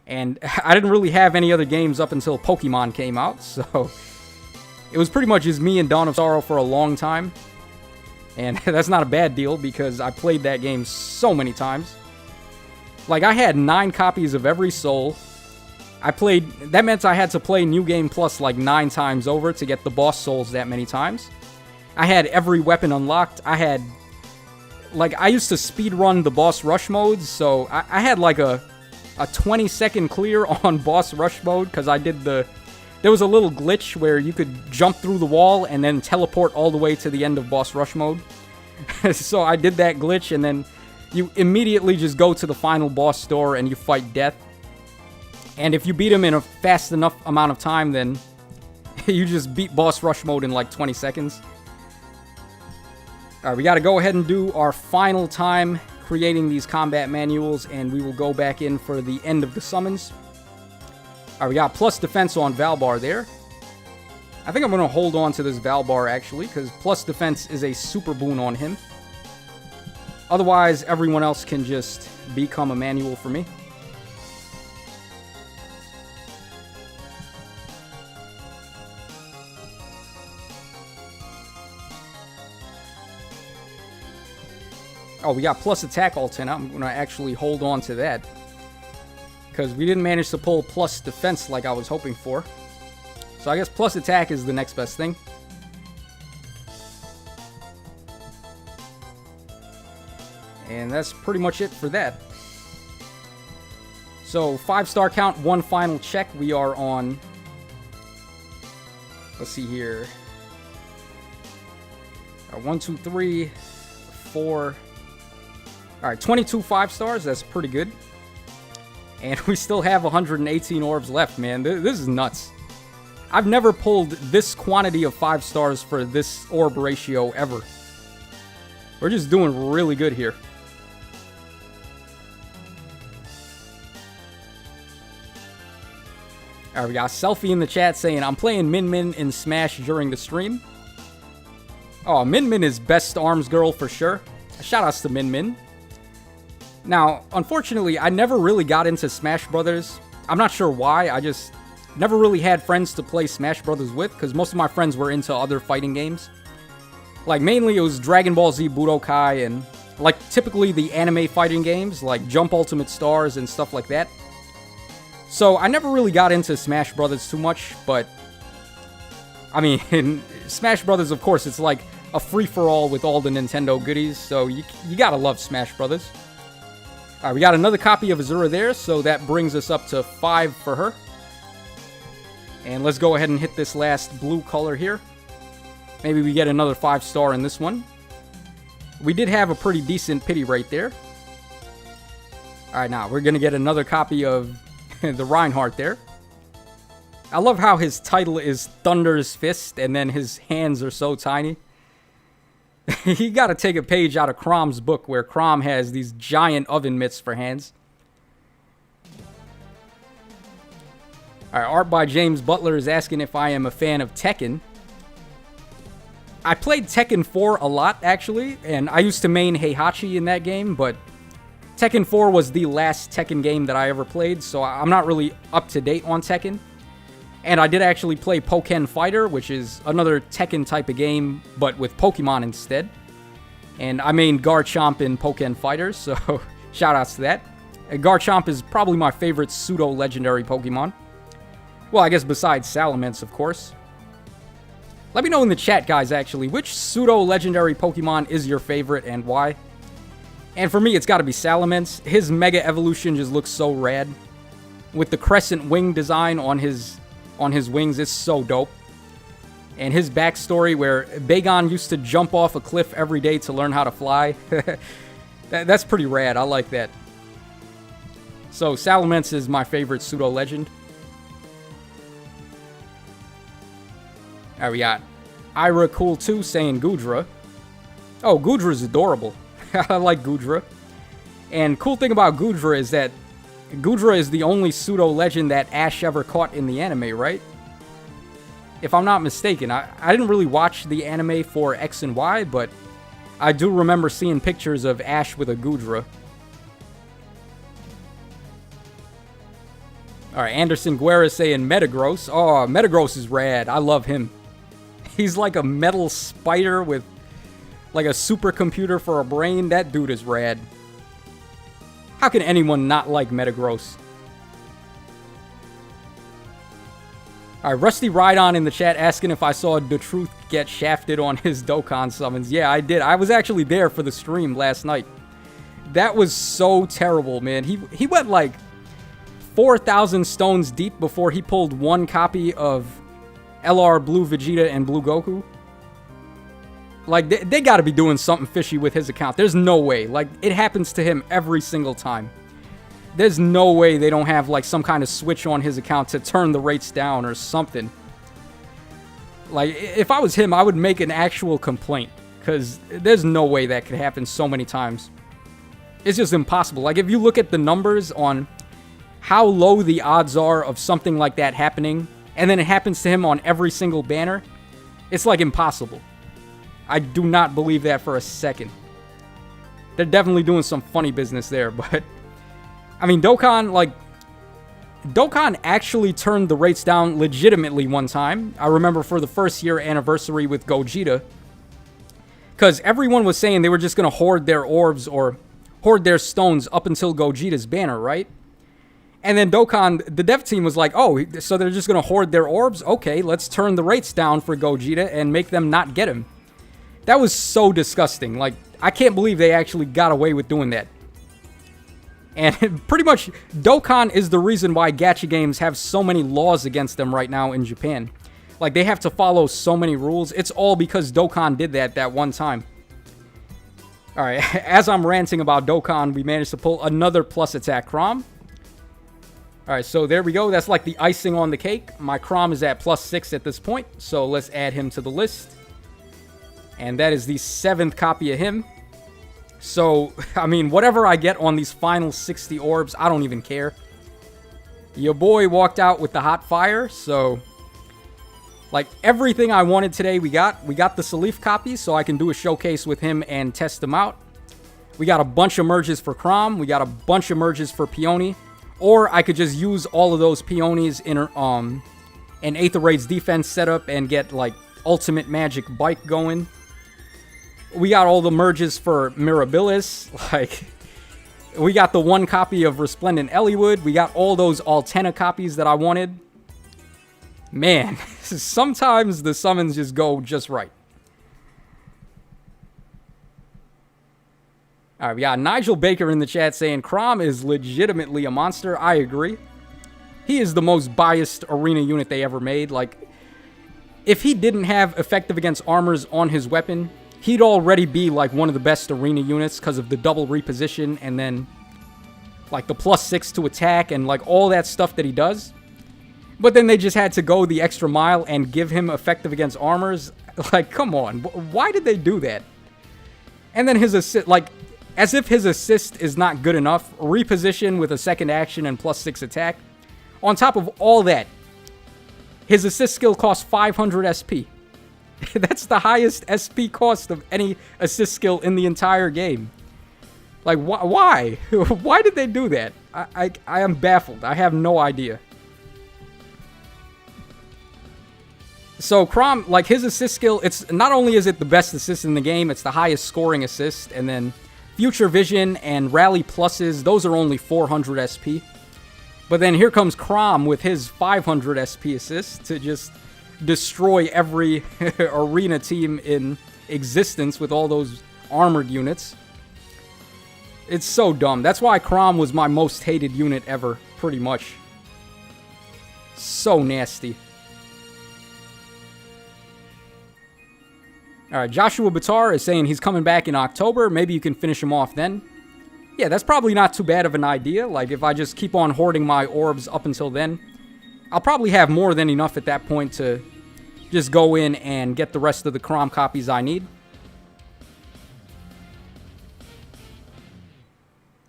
And I didn't really have any other games up until Pokemon came out, so it was pretty much just me and Dawn of Sorrow for a long time. And that's not a bad deal, because I played that game so many times. Like, I had 9 copies of every soul. That meant I had to play New Game Plus like 9 times over to get the boss souls that many times. I had every weapon unlocked. I used to speedrun the boss rush modes, so I had like a 20-second clear on boss rush mode, because there was a little glitch where you could jump through the wall and then teleport all the way to the end of boss rush mode. So I did that glitch, and then you immediately just go to the final boss door and you fight Death. And if you beat him in a fast enough amount of time, then you just beat boss rush mode in like 20 seconds. Alright, we gotta go ahead and do our final time creating these combat manuals, and we will go back in for the end of the summons. Alright, we got plus defense on Valbar there. I think I'm going to hold on to this Valbar, actually, because plus defense is a super boon on him. Otherwise, everyone else can just become a manual for me. Oh, we got plus attack alternate. I'm going to actually hold on to that, because we didn't manage to pull plus defense like I was hoping for. So I guess plus attack is the next best thing. And that's pretty much it for that. So 5-star count, one final check. We are on, let's see here. 1, 2, 3, 4. Alright, 22 5-stars. That's pretty good. And we still have 118 orbs left, man. This is nuts. I've never pulled this quantity of 5 stars for this orb ratio ever. We're just doing really good here. Alright, we got Selfie in the chat saying, I'm playing Min Min in Smash during the stream. Oh, Min Min is best arms girl for sure. Shoutouts to Min Min. Now, unfortunately, I never really got into Smash Brothers. I'm not sure why, I just never really had friends to play Smash Brothers with, because most of my friends were into other fighting games. Like, mainly it was Dragon Ball Z Budokai and, like, typically the anime fighting games, like Jump Ultimate Stars and stuff like that. So, I never really got into Smash Brothers too much, but... I mean, in Smash Brothers, of course, it's like a free-for-all with all the Nintendo goodies, so you gotta love Smash Brothers. Alright, we got another copy of Azura there, so that brings us up to 5 for her. And let's go ahead and hit this last blue color here. Maybe we get another 5-star in this one. We did have a pretty decent pity rate there. Alright, now we're gonna get another copy of the Reinhardt there. I love how his title is Thunder's Fist, and then his hands are so tiny. You gotta take a page out of Chrom's book, where Chrom has these giant oven mitts for hands. Alright, art by James Butler is asking if I am a fan of Tekken. I played Tekken 4 a lot, actually, and I used to main Heihachi in that game, but Tekken 4 was the last Tekken game that I ever played, so I'm not really up to date on Tekken. And I did actually play Pokken Fighter, which is another Tekken type of game, but with Pokemon instead. And I mained Garchomp in Pokken Fighter, so shoutouts to that. Garchomp is probably my favorite pseudo-legendary Pokemon. Well, I guess besides Salamence, of course. Let me know in the chat, guys, actually, which pseudo-legendary Pokemon is your favorite and why? And for me, it's got to be Salamence. His Mega Evolution just looks so rad. With the crescent wing design on his wings, it's so dope. And his backstory, where Bagon used to jump off a cliff every day to learn how to fly. That's pretty rad. I like that. So, Salamence is my favorite pseudo-legend. Alright, we got Ira Cool 2 saying Goodra. Oh, Goodra's adorable. I like Goodra. And cool thing about Goodra is that Goodra is the only pseudo-legend that Ash ever caught in the anime, right? If I'm not mistaken. I didn't really watch the anime for X and Y, but I do remember seeing pictures of Ash with a Goodra. Alright, Anderson Guerra saying Metagross. Oh, Metagross is rad. I love him. He's like a metal spider with like a supercomputer for a brain. That dude is rad. How can anyone not like Metagross? Alright, Rusty Rydon in the chat asking if I saw The Truth get shafted on his Dokkan summons. Yeah, I did. I was actually there for the stream last night. That was so terrible, man. He went like 4,000 stones deep before he pulled one copy of LR Blue Vegeta and Blue Goku. Like, they gotta be doing something fishy with his account. There's no way. Like, it happens to him every single time. There's no way they don't have, like, some kind of switch on his account to turn the rates down or something. Like, if I was him, I would make an actual complaint. Because there's no way that could happen so many times. It's just impossible. Like, if you look at the numbers on how low the odds are of something like that happening, and then it happens to him on every single banner, it's, like, impossible. I do not believe that for a second. They're definitely doing some funny business there, but... I mean, Dokkan, like... Dokkan actually turned the rates down legitimately one time. I remember for the first year anniversary with Gogeta. Because everyone was saying they were just going to hoard their orbs or hoard their stones up until Gogeta's banner, right? And then Dokkan, the dev team was like, oh, so they're just going to hoard their orbs? Okay, let's turn the rates down for Gogeta and make them not get him. That was so disgusting. Like, I can't believe they actually got away with doing that. And pretty much, Dokkan is the reason why gacha games have so many laws against them right now in Japan. Like, they have to follow so many rules. It's all because Dokkan did that one time. Alright, as I'm ranting about Dokkan, we managed to pull another plus attack Chrom. Alright, so there we go. That's like the icing on the cake. My Chrom is at +6 at this point, so let's add him to the list. And that is the 7th copy of him. So, I mean, whatever I get on these final 60 orbs, I don't even care. Your boy walked out with the hot fire, so... Like, everything I wanted today we got. We got the Seliph copy, so I can do a showcase with him and test them out. We got a bunch of merges for Chrom. We got a bunch of merges for Peony. Or I could just use all of those Peonies in an Aether Raid's defense setup and get, like, ultimate magic bike going. We got all the merges for Mirabilis. Like, we got the one copy of Resplendent Eliwood. We got all those Altena copies that I wanted. Man, sometimes the summons just go just right. All right, we got Nigel Baker in the chat saying Chrom is legitimately a monster. I agree. He is the most biased arena unit they ever made. Like, if he didn't have effective against armors on his weapon, he'd already be like one of the best arena units because of the double reposition and then like the +6 to attack and like all that stuff that he does. But then they just had to go the extra mile and give him effective against armors. Like, come on. Why did they do that? And then his assist, like, as if his assist is not good enough. Reposition with a second action and +6 attack. On top of all that, his assist skill costs 500 SP. That's the highest SP cost of any assist skill in the entire game. Like, why? Why did they do that? I am baffled. I have no idea. So, Chrom, like, his assist skill, it's not only is it the best assist in the game, it's the highest scoring assist, and then Future Vision and Rally Pluses, those are only 400 SP. But then here comes Chrom with his 500 SP assist to just destroy every arena team in existence with all those armored units. It's so dumb. That's why Chrom was my most hated unit ever, pretty much. So nasty. Alright, Joshua Batar is saying he's coming back in October. Maybe you can finish him off then. Yeah, that's probably not too bad of an idea. Like, if I just keep on hoarding my orbs up until then, I'll probably have more than enough at that point to just go in and get the rest of the Chrom copies I need.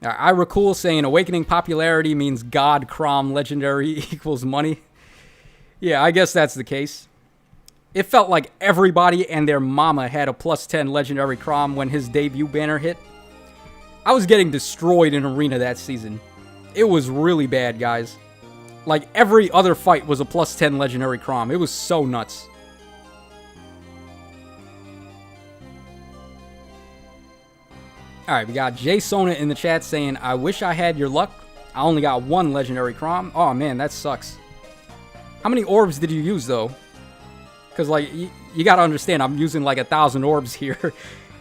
Ira Cool saying awakening popularity means God Chrom legendary equals money. Yeah, I guess that's the case. It felt like everybody and their mama had a +10 legendary Chrom when his debut banner hit. I was getting destroyed in Arena that season. It was really bad, guys. Like, every other fight was a +10 legendary Chrom. It was so nuts. Alright, we got Jay Sona in the chat saying, I wish I had your luck. I only got one legendary Chrom. Oh, man, that sucks. How many orbs did you use, though? Because, like, you gotta understand, I'm using, like, 1,000 orbs here.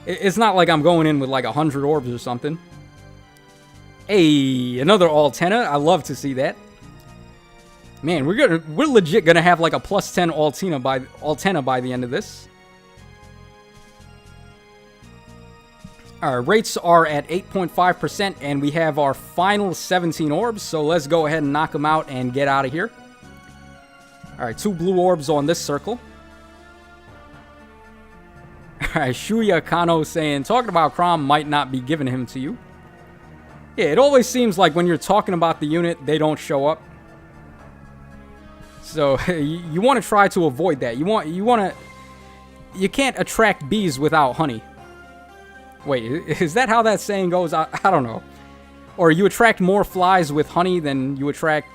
It's not like I'm going in with, like, 100 orbs or something. Hey, another Altena. I love to see that. Man, we're legit gonna have, like, a +10 Altena by the end of this. Our rates are at 8.5%, and we have our final 17 orbs, so let's go ahead and knock them out and get out of here. Alright, 2 blue orbs on this circle. Alright, Shuya Kano saying, talking about Chrom might not be giving him to you. Yeah, it always seems like when you're talking about the unit, they don't show up. So, you want to try to avoid that. You can't attract bees without honey. Wait, is that how that saying goes? I don't know. Or you attract more flies with honey than you attract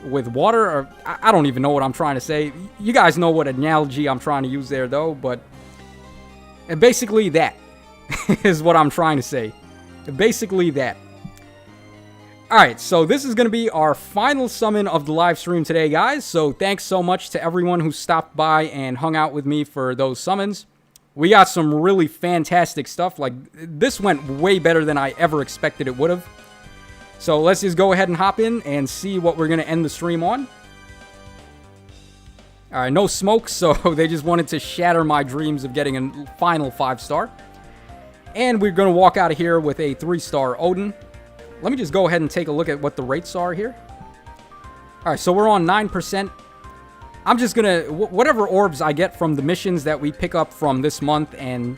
with water? Or I don't even know what I'm trying to say. You guys know what analogy I'm trying to use there, though. But basically that is what I'm trying to say. Basically that. Alright, so this is going to be our final summon of the live stream today, guys. So thanks so much to everyone who stopped by and hung out with me for those summons. We got some really fantastic stuff. Like, this went way better than I ever expected it would have. So let's just go ahead and hop in and see what we're going to end the stream on. Alright, no smoke, so they just wanted to shatter my dreams of getting a final 5-star. And we're going to walk out of here with a 3-star Odin. Let me just go ahead and take a look at what the rates are here. Alright, so we're on 9%. I'm just going to, whatever orbs I get from the missions that we pick up from this month and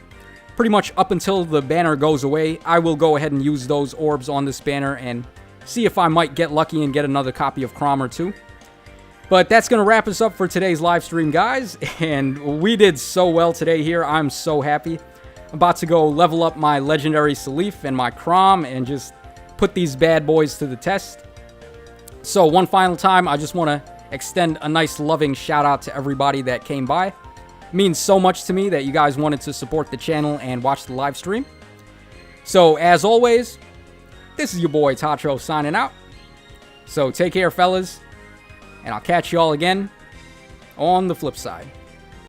pretty much up until the banner goes away, I will go ahead and use those orbs on this banner and see if I might get lucky and get another copy of Chrom or two. But that's going to wrap us up for today's live stream, guys. And we did so well today here. I'm so happy. I'm about to go level up my Legendary Seliph and my Chrom and just put these bad boys to the test. So one final time, I just want to extend a nice loving shout out to everybody that came by. It means so much to me that you guys wanted to support the channel and watch the live stream. So as always, this is your boy Tacho signing out. So take care, fellas. And I'll catch you all again on the flip side.